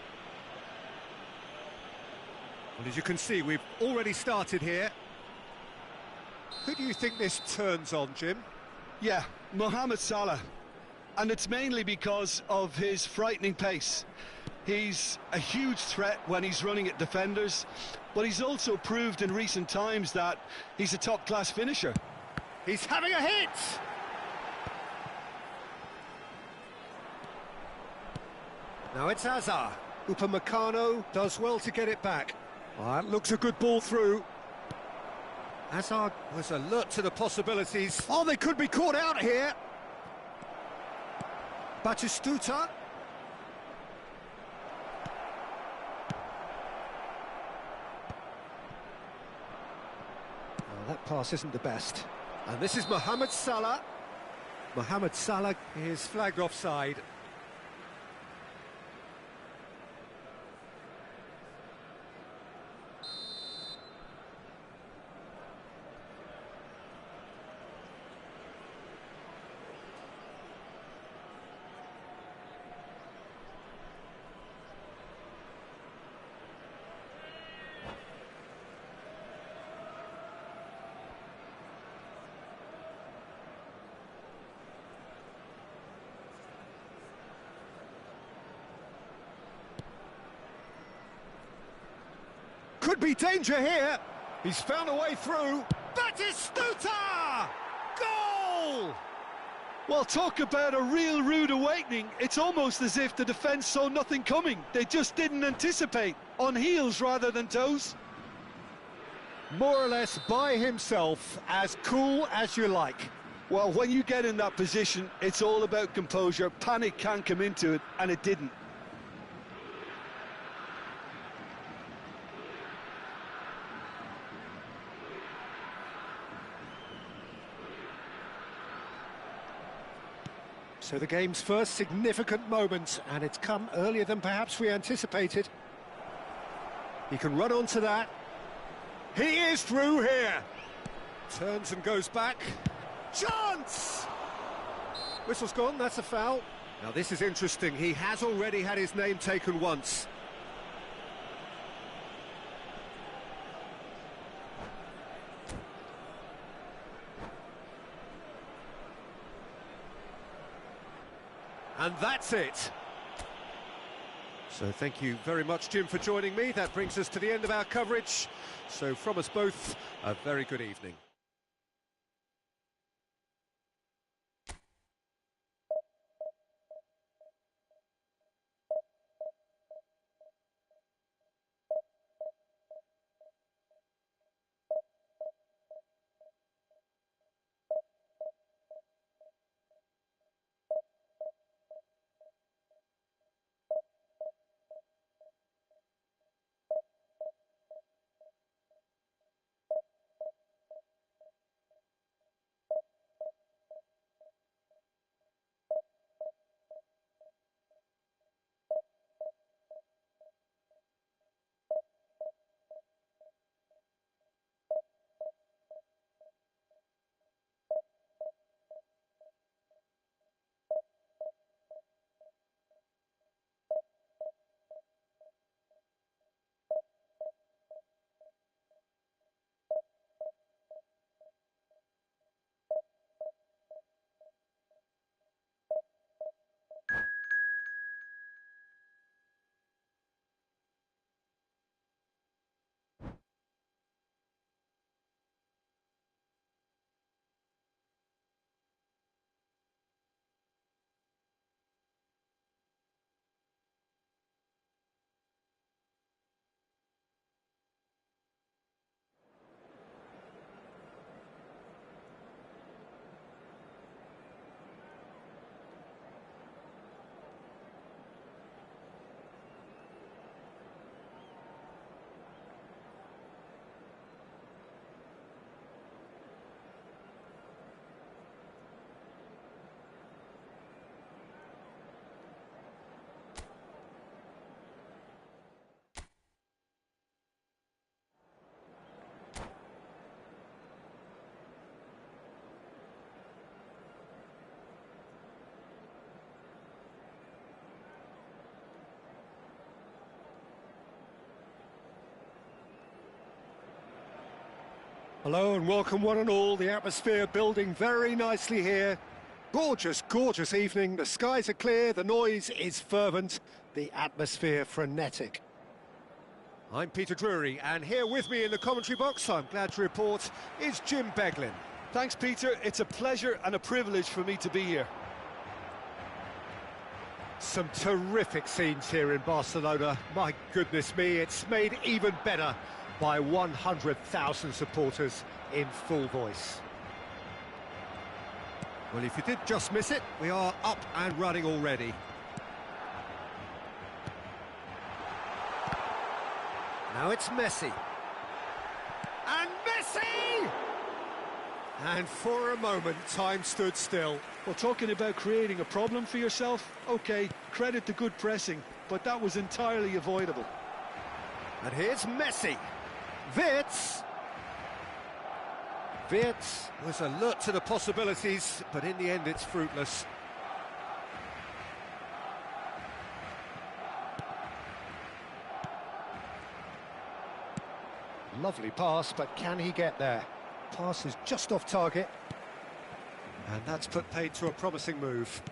Well, as you can see, we've already started here. Who do you think this turns on, Jim? Yeah, Mohamed Salah. And it's mainly because of his frightening pace. He's a huge threat when he's running at defenders, but he's also proved in recent times that he's a top-class finisher. He's having a hit! Now it's Hazard. Upamecano does well to get it back. Oh, that looks a good ball through. Hazard was alert to the possibilities. Oh, they could be caught out here. Batistuta. Oh, that pass isn't the best. And this is Mohamed Salah. Mohamed Salah is flagged offside. Could be danger here. He's found a way through. Batistuta! Goal! Well, talk about a real rude awakening. It's almost as if the defence saw nothing coming. They just didn't anticipate. On heels rather than toes. More or less by himself, as cool as you like. Well, when you get in that position, it's all about composure. Panic can come into it, and it didn't. So the game's first significant moment, and it's come earlier than perhaps we anticipated. He can run onto that. He is through here. Turns and goes back. Chance! Whistle's gone, that's a foul. Now this is interesting, he has already had his name taken once. And that's it. So thank you very much, Jim, for joining me. That brings us to the end of our coverage. So from us both, a very good evening. Hello and welcome one and all. The atmosphere building very nicely here. Gorgeous, gorgeous evening. The skies are clear, the noise is fervent, the atmosphere frenetic. I'm Peter Drury, and here with me in the commentary box, I'm glad to report, is Jim Beglin. Thanks, Peter. It's a pleasure and a privilege for me to be here. Some terrific scenes here in Barcelona. My goodness me, it's made even better by 100,000 supporters in full voice. Well, if you did just miss it, we are up and running already. Now it's Messi. And Messi! And for a moment, time stood still. Well, talking about creating a problem for yourself, OK, credit to good pressing, but that was entirely avoidable. And here's Messi. Wirtz was alert to the possibilities, but in the end it's fruitless. Lovely pass, but can he get there? Pass is just off target. And that's put paid to a promising move.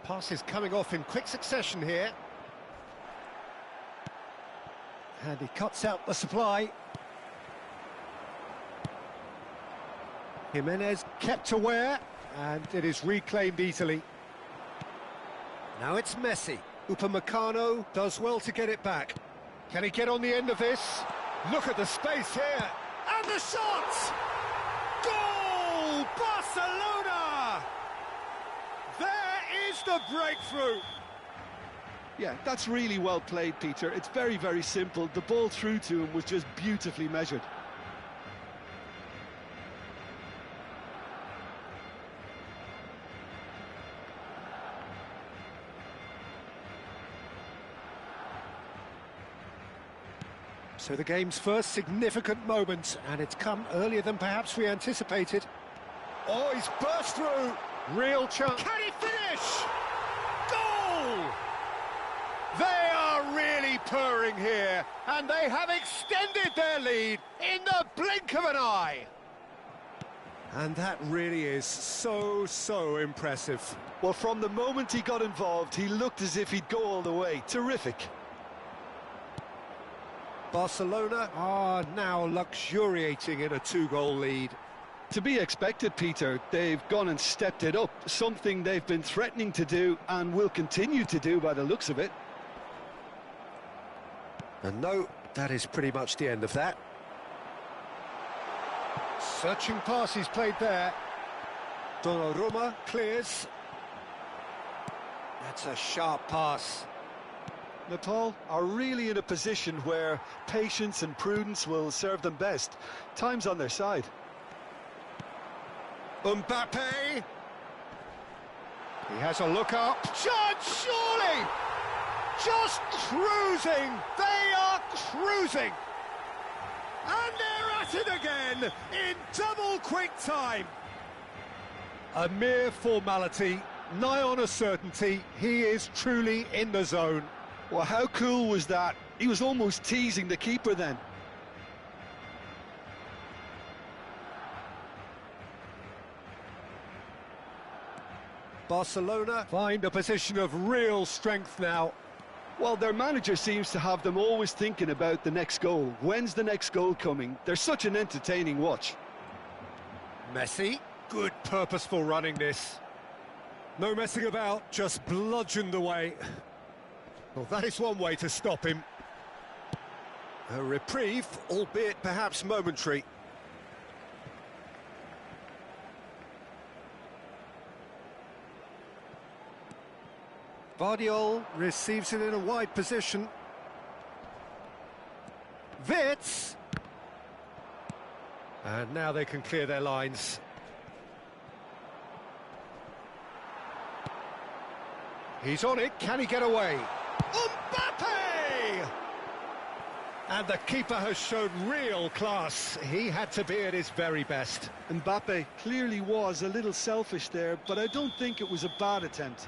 Pass is coming off in quick succession here. And he cuts out the supply. Jimenez kept aware, and it is reclaimed easily. Now it's Messi. Upamecano does well to get it back. Can he get on the end of this? Look at the space here. And the shot! Goal! Barcelona! There is the breakthrough. Yeah, that's really well played, Peter. It's very, very simple. The ball through to him was just beautifully measured. So the game's first significant moment, and it's come earlier than perhaps we anticipated. Oh, he's burst through! Real chance. Can he finish? Goal! They are really purring here, and they have extended their lead in the blink of an eye. And that really is so impressive. Well, from the moment he got involved, he looked as if he'd go all the way. Terrific. Barcelona are now luxuriating in a two-goal lead. To be expected, Peter. They've gone and stepped it up, something they've been threatening to do and will continue to do by the looks of it. And no, that is pretty much the end of that. Searching pass he's played there. Donnarumma clears. That's a sharp pass. Nepal are really in a position where patience and prudence will serve them best. Time's on their side. Mbappe! He has a look up. Chance, surely! Just cruising! They are cruising! And they're at it again in double quick time. A mere formality, nigh on a certainty. He is truly in the zone. Well, how cool was that? He was almost teasing the keeper then. Barcelona find a position of real strength now. Well, their manager seems to have them always thinking about the next goal. When's the next goal coming? They're such an entertaining watch. Messi, good purposeful running this. No messing about, just bludgeoned away. Well, that is one way to stop him. A reprieve, albeit perhaps momentary. Vardiol receives it in a wide position. Wirtz! And now they can clear their lines. He's on it, can he get away? Mbappe! And the keeper has shown real class. He had to be at his very best. Mbappe clearly was a little selfish there, but I don't think it was a bad attempt.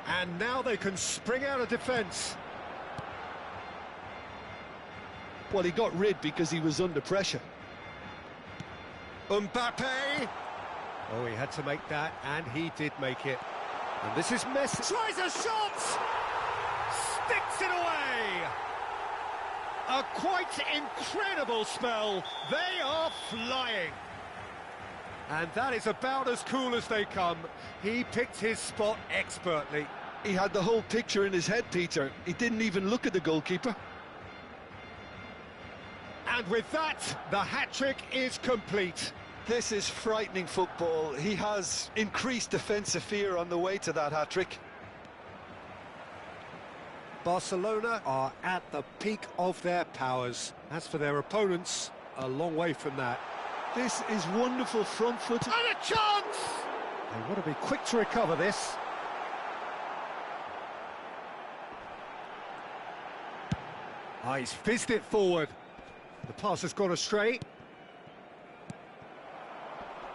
And now they can spring out of defence. Well, he got rid because he was under pressure. Mbappe! Oh, he had to make that, and he did make it. And this is Messi. Tries a shot! Sticks it away! A quite incredible spell. They are flying. And that is about as cool as they come. He picked his spot expertly. He had the whole picture in his head, Peter. He didn't even look at the goalkeeper. And with that, the hat-trick is complete. This is frightening football. He has increased defensive fear on the way to that hat-trick. Barcelona are at the peak of their powers. As for their opponents, a long way from that. This is wonderful front foot. And a chance! They want to be quick to recover this. Ah, he's fizzed it forward. The pass has gone astray.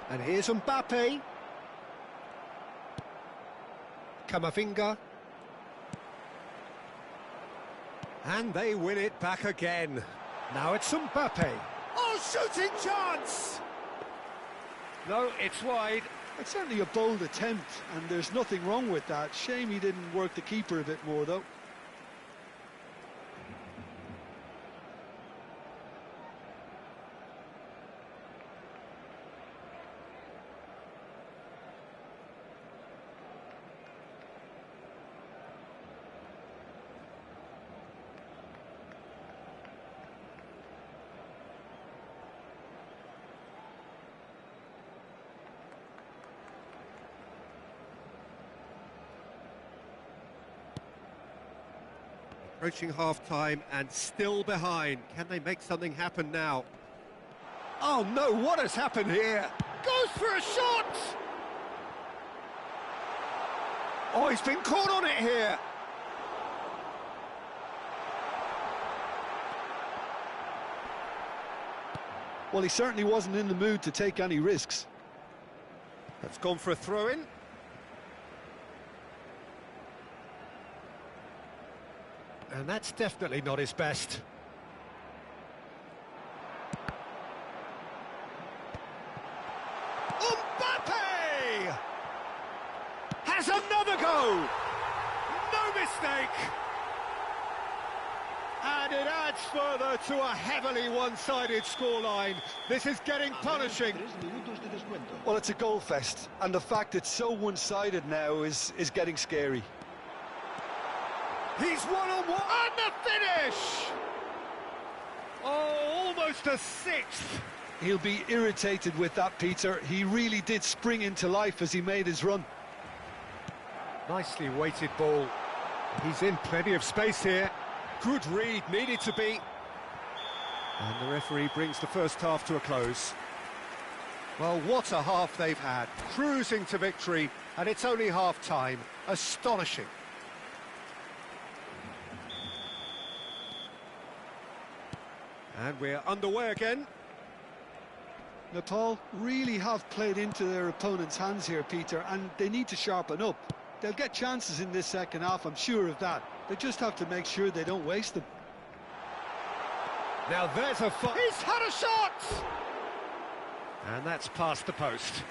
And here's Mbappe. Camavinga. And they win it back again. Now it's Mbappe. Oh, shooting chance! No, it's wide. It's certainly a bold attempt, and there's nothing wrong with that. Shame he didn't work the keeper a bit more, though. Approaching half-time and still behind. Can they make something happen now? Oh no, what has happened here? Goes for a shot! Oh, he's been caught on it here. Well, he certainly wasn't in the mood to take any risks. That's gone for a throw-in. And that's definitely not his best. Mbappe! Has another go! No mistake! And it adds further to a heavily one-sided scoreline. This is getting punishing. Well, it's a goal fest, and the fact it's so one-sided now is getting scary. He's one-on-one, and the finish! Oh, almost a sixth. He'll be irritated with that, Peter. He really did spring into life as he made his run. Nicely weighted ball. He's in plenty of space here. Good read, needed to be. And the referee brings the first half to a close. Well, what a half they've had. Cruising to victory, and it's only half-time. Astonishing. And we're underway again. Nepal really have played into their opponent's hands here, Peter, and they need to sharpen up. They'll get chances in this second half, I'm sure of that. They just have to make sure they don't waste them. Now there's a fight. He's had a shot! And that's past the post.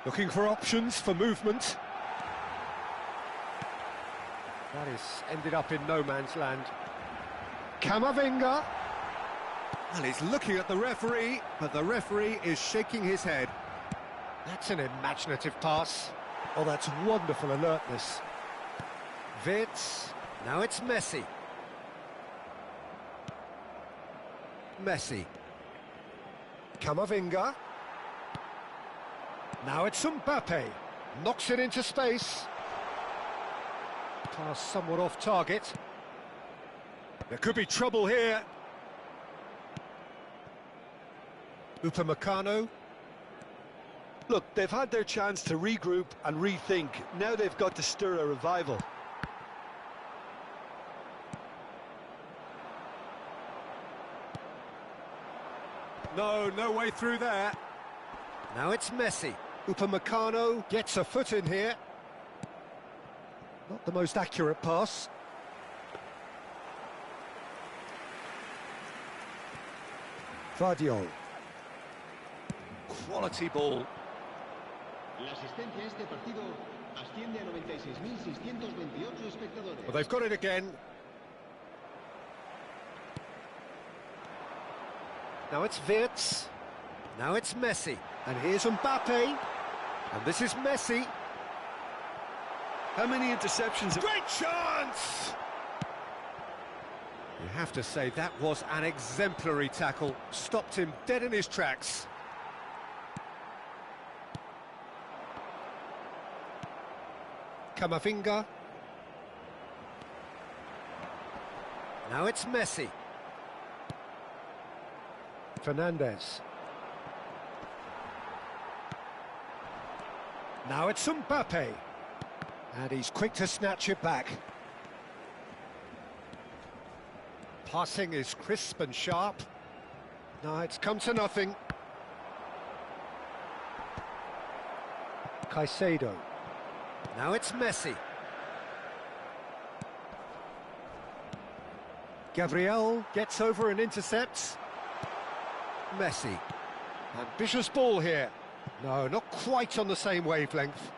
Looking for options for movement. That is ended up in no man's land. Camavinga. Well, he's looking at the referee, but the referee is shaking his head. That's an imaginative pass. Oh, that's wonderful alertness. Vitz. Now it's Messi. Messi. Camavinga. Now it's Mbappe. Knocks it into space. Pass somewhat off target. There could be trouble here. Upamecano. Look, they've had their chance to regroup and rethink. Now they've got to stir a revival. No, no way through there. Now it's Messi. Upamecano gets a foot in here. Not the most accurate pass. Vardiol. Quality ball. La asistencia a este partido asciende a 96.628 espectadores. Well, they've got it again. Now it's Wirtz. Now it's Messi. And here's Mbappe. And this is Messi. How many interceptions? Great chance! You have to say that was an exemplary tackle. Stopped him dead in his tracks. Camavinga. Now it's Messi. Fernandez. Now it's Mbappe. And he's quick to snatch it back. Passing is crisp and sharp. No, it's come to nothing. Caicedo. Now it's Messi. Gabriel gets over and intercepts. Messi. Ambitious ball here. No, not quite on the same wavelength.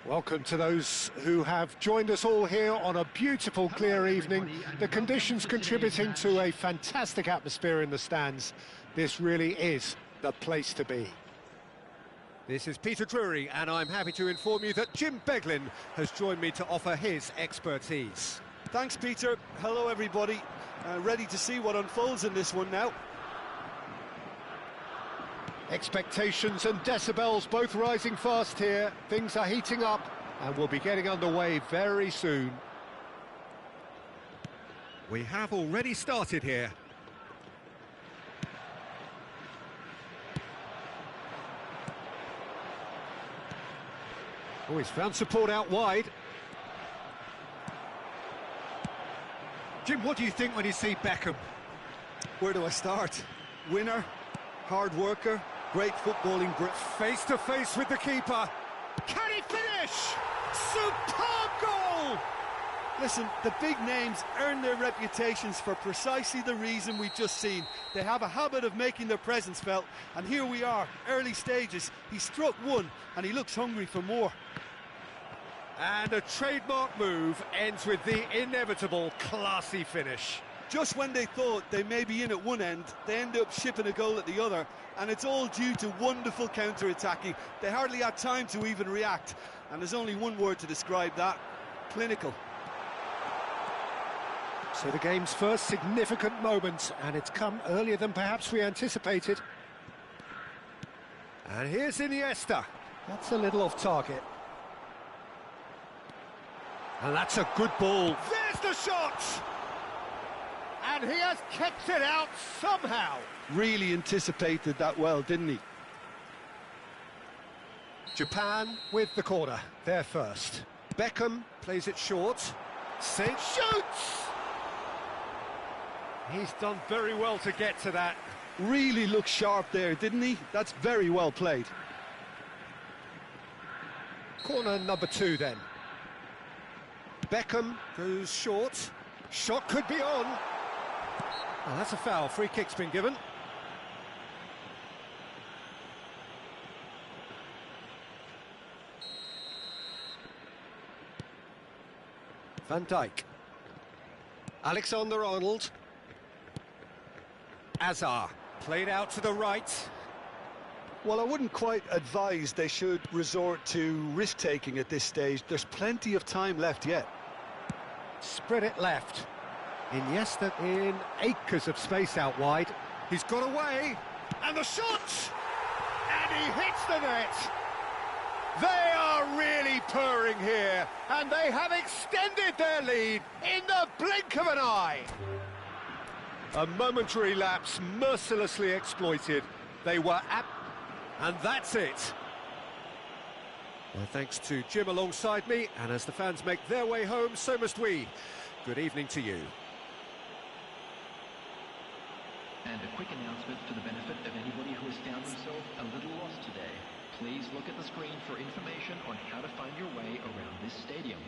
Welcome to those who have joined us all here on a beautiful, clear evening. The conditions contributing to a fantastic atmosphere in the stands. This really is the place to be. This is Peter Drury, and I'm happy to inform you that Jim Beglin has joined me to offer his expertise. Thanks, Peter. Hello, everybody. Ready to see what unfolds in this one now. Expectations and decibels both rising fast here. Things are heating up, And we'll be getting underway very soon. We have already started here. Oh, he's found support out wide. Jim, what do you think when you see Beckham? Where do I start? Winner, hard worker, great footballing. Face to face with the keeper. Can he finish? Superb goal! Listen, the big names earn their reputations for precisely the reason we've just seen. They have a habit of making their presence felt, and here we are, early stages. He struck one, and he looks hungry for more. And a trademark move ends with the inevitable classy finish. Just when they thought they may be in at one end, they end up shipping a goal at the other, and it's all due to wonderful counter-attacking. They hardly had time to even react, and there's only one word to describe that: clinical. So the game's first significant moment, and it's come earlier than perhaps we anticipated. And here's Iniesta. That's a little off target. And that's a good ball. There's the shot! And he has kept it out somehow. Really anticipated that well, didn't he? Japan with the corner. They're first. Beckham plays it short. Sid shoots! He's done very well to get to that. Really looked sharp there, didn't he? That's very well played. Corner number 2 then. Beckham goes short. Shot could be on. Oh, that's a foul. Free kick's been given. Van Dijk. Alexander-Arnold. Azar. Played out to the right. Well, I wouldn't quite advise they should resort to risk-taking at this stage. There's plenty of time left yet. Spread it left. Iniesta in acres of space out wide. He's got away. And the shot! And he hits the net. They are really purring here. And they have extended their lead in the blink of an eye. A momentary lapse mercilessly exploited. They were and that's it. Well, thanks to Jim alongside me, and as the fans make their way home, so must we. Good evening to you. And a quick announcement for the benefit of anybody who has found themselves a little lost today. Please look at the screen for information on how to find your way around this stadium.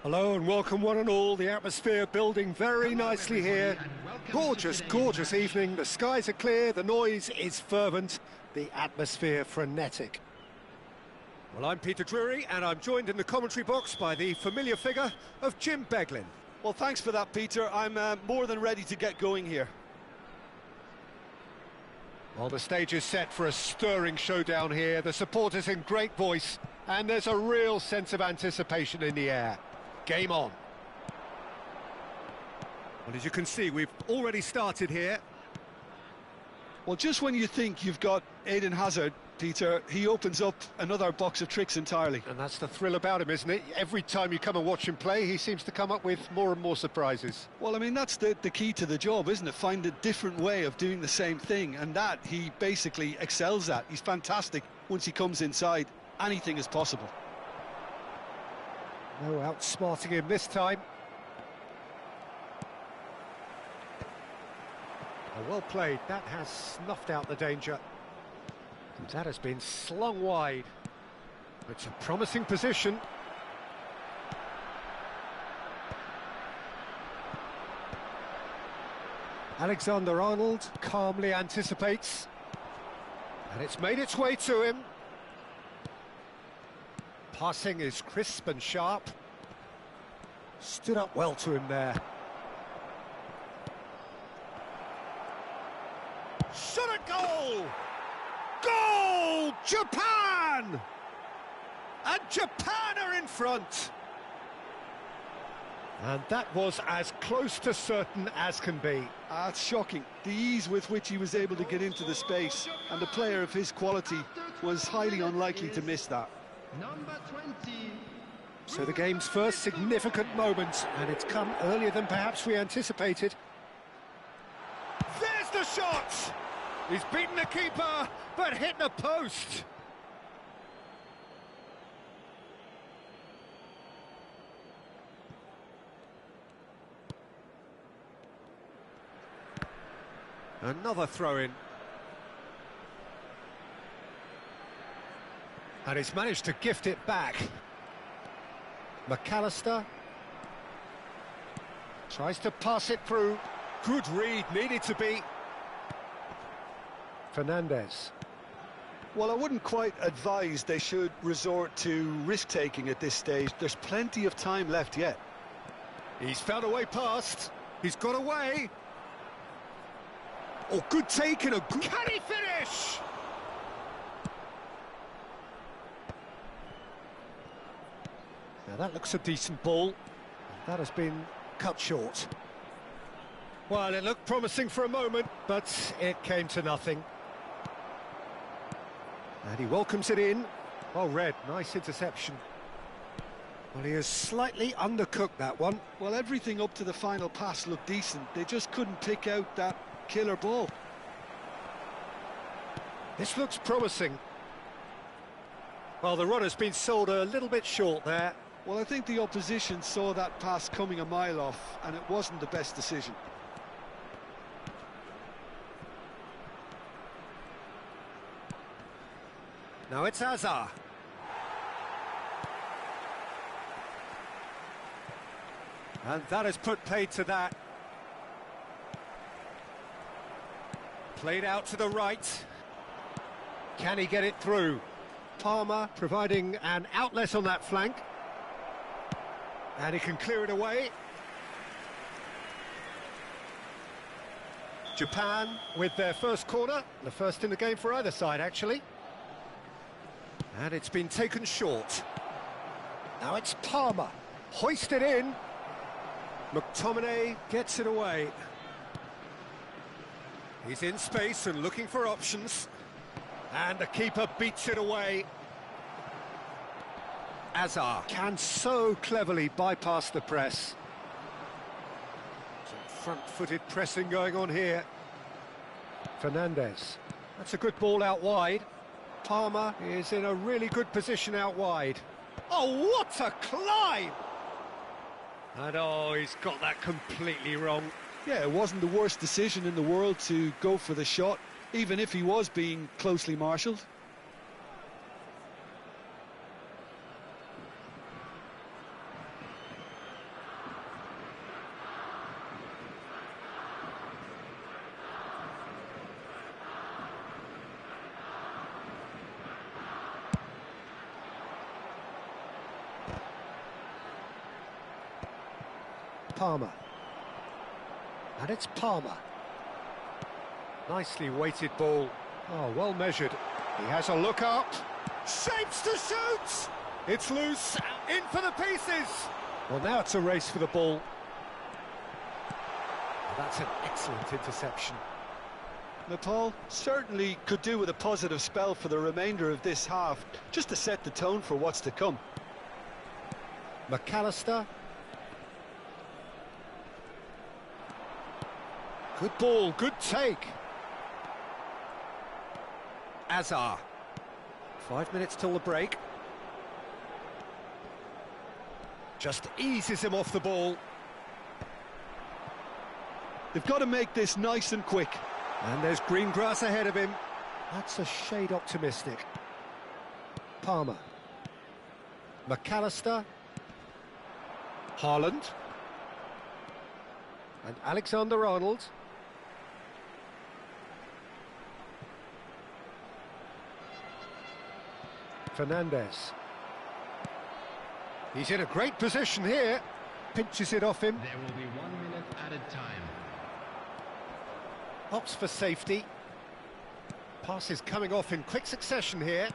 Hello and welcome one and all. The atmosphere building very nicely here. Gorgeous, gorgeous evening. The skies are clear, the noise is fervent, the atmosphere frenetic. Well, I'm Peter Drury and I'm joined in the commentary box by the familiar figure of Jim Beglin. Well, thanks for that, Peter. I'm more than ready to get going here. Well, the stage is set for a stirring showdown here. The supporters in great voice and there's a real sense of anticipation in the air. Game on. Well, as you can see, we've already started here. Well, just when you think you've got Eden Hazard, Peter, he opens up another box of tricks entirely. And that's the thrill about him, isn't it? Every time you come and watch him play, he seems to come up with more and more surprises. Well, I mean, that's the key to the job, isn't it? Find a different way of doing the same thing, and that he basically excels at. He's fantastic. Once he comes inside, anything is possible. No outsmarting him this time. Oh, well played. That has snuffed out the danger. And that has been slung wide. It's a promising position. Alexander-Arnold calmly anticipates. And it's made its way to him. Passing is crisp and sharp. Stood up well to him there. Shot at goal! Goal! Japan! And Japan are in front! And that was as close to certain as can be. It's shocking, the ease with which he was able to get into the space, and a player of his quality was highly unlikely to miss that. Number 20. So the game's first significant moment, and it's come earlier than perhaps we anticipated. There's the shot! He's beaten the keeper, but hit the post. Another throw-in. And he's managed to gift it back. McAllister tries to pass it through. Good read, needed to be. Fernandez. Well, I wouldn't quite advise they should resort to risk-taking at this stage. There's plenty of time left yet. He's found a way past. He's got away. Oh, good take and a good... Can he finish? Now that looks a decent ball. That has been cut short. Well, it looked promising for a moment, but it came to nothing. And he welcomes it in. Well read, nice interception. Well, he has slightly undercooked that one. Well, everything up to the final pass looked decent. They just couldn't pick out that killer ball. This looks promising. Well, the runner's been sold a little bit short there. Well, I think the opposition saw that pass coming a mile off, and it wasn't the best decision. Now it's Hazard. And that has put paid to that. Played out to the right. Can he get it through? Palmer providing an outlet on that flank. And he can clear it away. Japan with their first corner. The first in the game for either side, actually. And it's been taken short. Now it's Palmer. Hoisted in. McTominay gets it away. He's in space and looking for options. And the keeper beats it away. Hazard can so cleverly bypass the press. Some front-footed pressing going on here. Fernandez. That's a good ball out wide. Palmer is in a really good position out wide. Oh, what a climb! And oh, he's got that completely wrong. Yeah, it wasn't the worst decision in the world to go for the shot, even if he was being closely marshalled. Palmer. And it's Palmer. Nicely weighted ball. Oh, well measured. He has a look up. Shapes to shoot! It's loose, in for the pieces! Well, now it's a race for the ball. That's an excellent interception. Nepal certainly could do with a positive spell for the remainder of this half, just to set the tone for what's to come. McAllister. Good ball, good take. Azar. 5 minutes till the break. Just eases him off the ball. They've got to make this nice and quick. And there's green grass ahead of him. That's a shade optimistic. Palmer. McAllister. Haaland. And Alexander-Arnold. Fernandez. He's in a great position here. Pinches it off him. There will be 1 minute added time. Opts for safety. Passes coming off in quick succession here.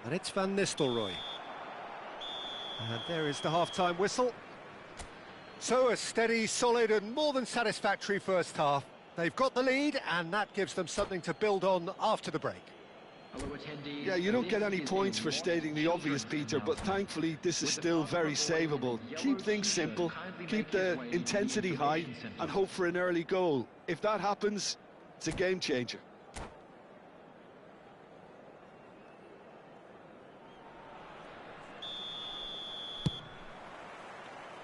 And it's Van Nistelrooy. And there is the half-time whistle. So a steady, solid and more than satisfactory first half. They've got the lead and that gives them something to build on after the break. Yeah, you don't get any points for stating the obvious, Peter, but thankfully this is still very savable. Keep things simple, keep the intensity high and hope for an early goal. If that happens, it's a game changer.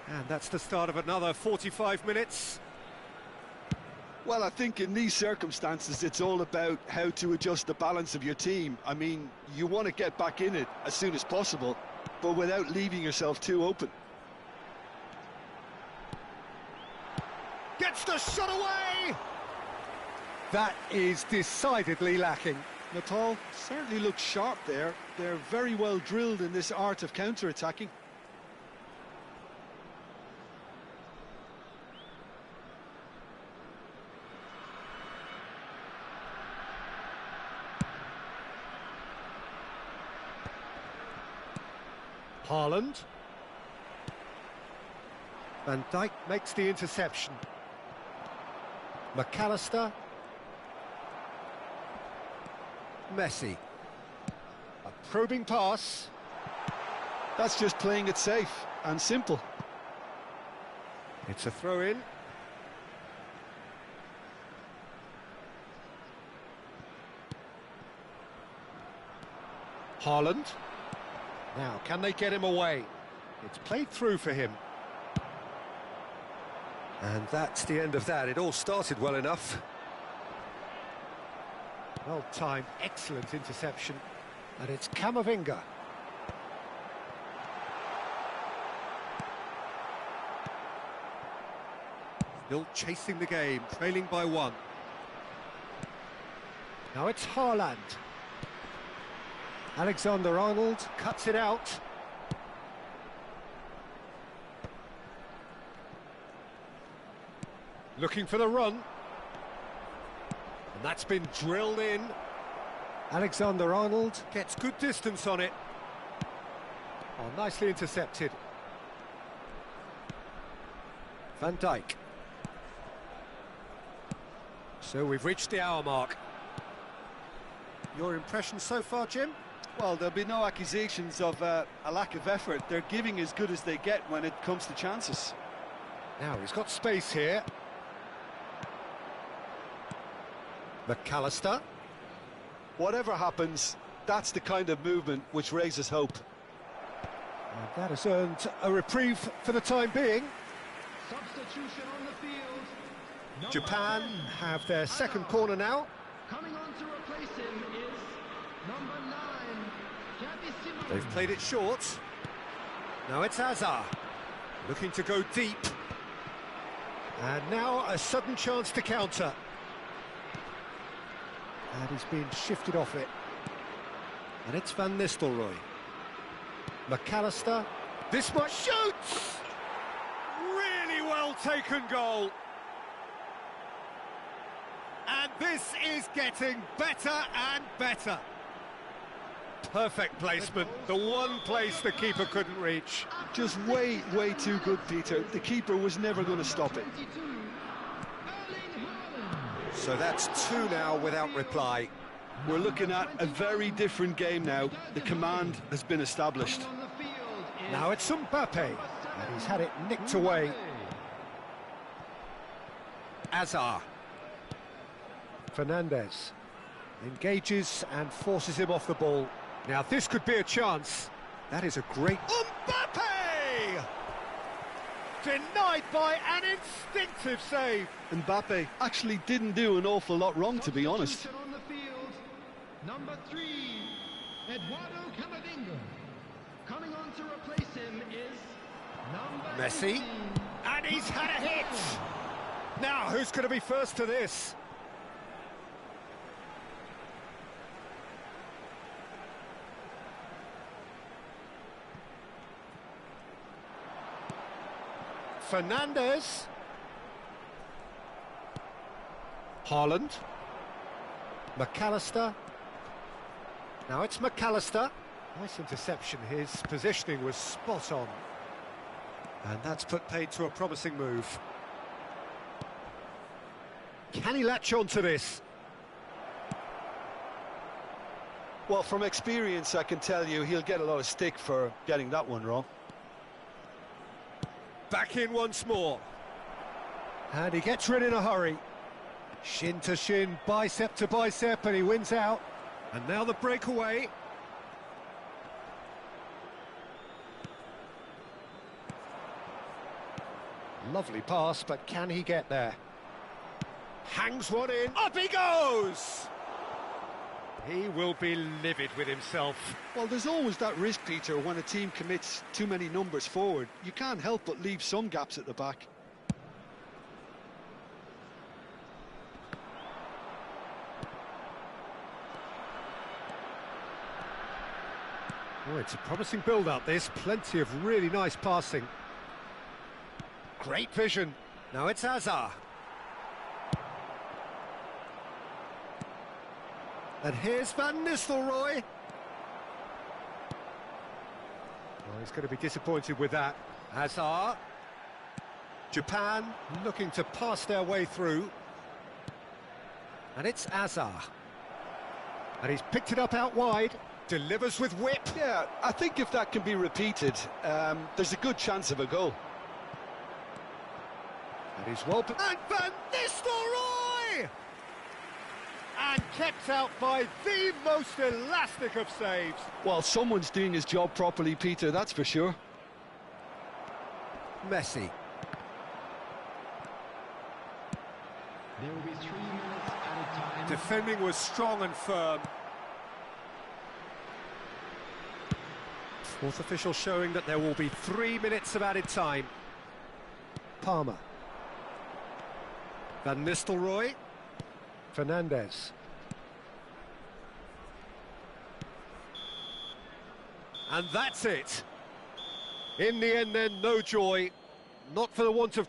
And that's the start of another 45 minutes. Well, I think in these circumstances, it's all about how to adjust the balance of your team. I mean, you want to get back in it as soon as possible, but without leaving yourself too open. Gets the shot away! That is decidedly lacking. Nepal certainly looks sharp there. They're very well drilled in this art of counter-attacking. Haaland. Van Dijk makes the interception. McAllister. Messi. A probing pass. That's just playing it safe and simple. It's a throw-in. Haaland. Now, can they get him away? It's played through for him. And that's the end of that. It all started well enough. Well-timed, excellent interception. And it's Camavinga. Still chasing the game, trailing by 1. Now it's Haaland. Alexander-Arnold cuts it out. Looking for the run. And that's been drilled in. Alexander-Arnold gets good distance on it. Oh, nicely intercepted. Van Dijk. So we've reached the hour mark. Your impression so far, Jim? Well, there'll be no accusations of a lack of effort. They're giving as good as they get when it comes to chances. Now he's got space here. McAllister. Whatever happens, that's the kind of movement which raises hope. And that has earned a reprieve for the time being. Substitution on the field. Japan have their second corner now. Coming on to replace him is number 9, Gabi. They've played it short. Now it's Azar, looking to go deep. And now a sudden chance to counter. And he's been shifted off it. And it's Van Nistelrooy. McAllister. This much shoots! Really well well-taken goal. And this is getting better and better. Perfect placement, the one place the keeper couldn't reach. Just way too good, Peter. The keeper was never going to stop it. So that's 2 now without reply. We're looking at a very different game now. The command has been established. Now it's Mbappe, and he's had it nicked away. Azar. Fernandez engages and forces him off the ball. Now this could be a chance. That is a great... Mbappe! Denied by an instinctive save. Mbappe actually didn't do an awful lot wrong, to be honest. On the field, number 3, Eduardo Camavinga. Coming on to replace him is number Messi. 18. And he's had a hit! Now, who's going to be first to this? Fernandez. Haaland. McAllister. Now it's McAllister. Nice interception. His positioning was spot on. And that's put paid to a promising move. Can he latch on to this? Well, from experience, I can tell you he'll get a lot of stick for getting that one wrong. Back in once more. And he gets rid in a hurry. Shin to shin, bicep to bicep, and he wins out. And now the breakaway. Lovely pass, but can he get there? Hangs one in. Up he goes! He will be livid with himself. Well, there's always that risk, Peter, when a team commits too many numbers forward. You can't help but leave some gaps at the back. Oh, it's a promising build-up, this. Plenty of really nice passing. Great vision. Now it's Azar. And here's Van Nistelrooy. Oh, he's going to be disappointed with that. Hazard. Japan looking to pass their way through. And it's Azar. And he's picked it up out wide. Delivers with whip. Yeah, I think if that can be repeated, there's a good chance of a goal. And he's well... And Van Nistelrooy! And kept out by the most elastic of saves. Well, someone's doing his job properly, Peter, that's for sure. Messi. There will be 3 minutes at a time. Defending was strong and firm. Fourth official showing that there will be 3 minutes of added time. Palmer. Van Nistelrooy. Fernandez. And that's it. In the end then, no joy. Not for the want of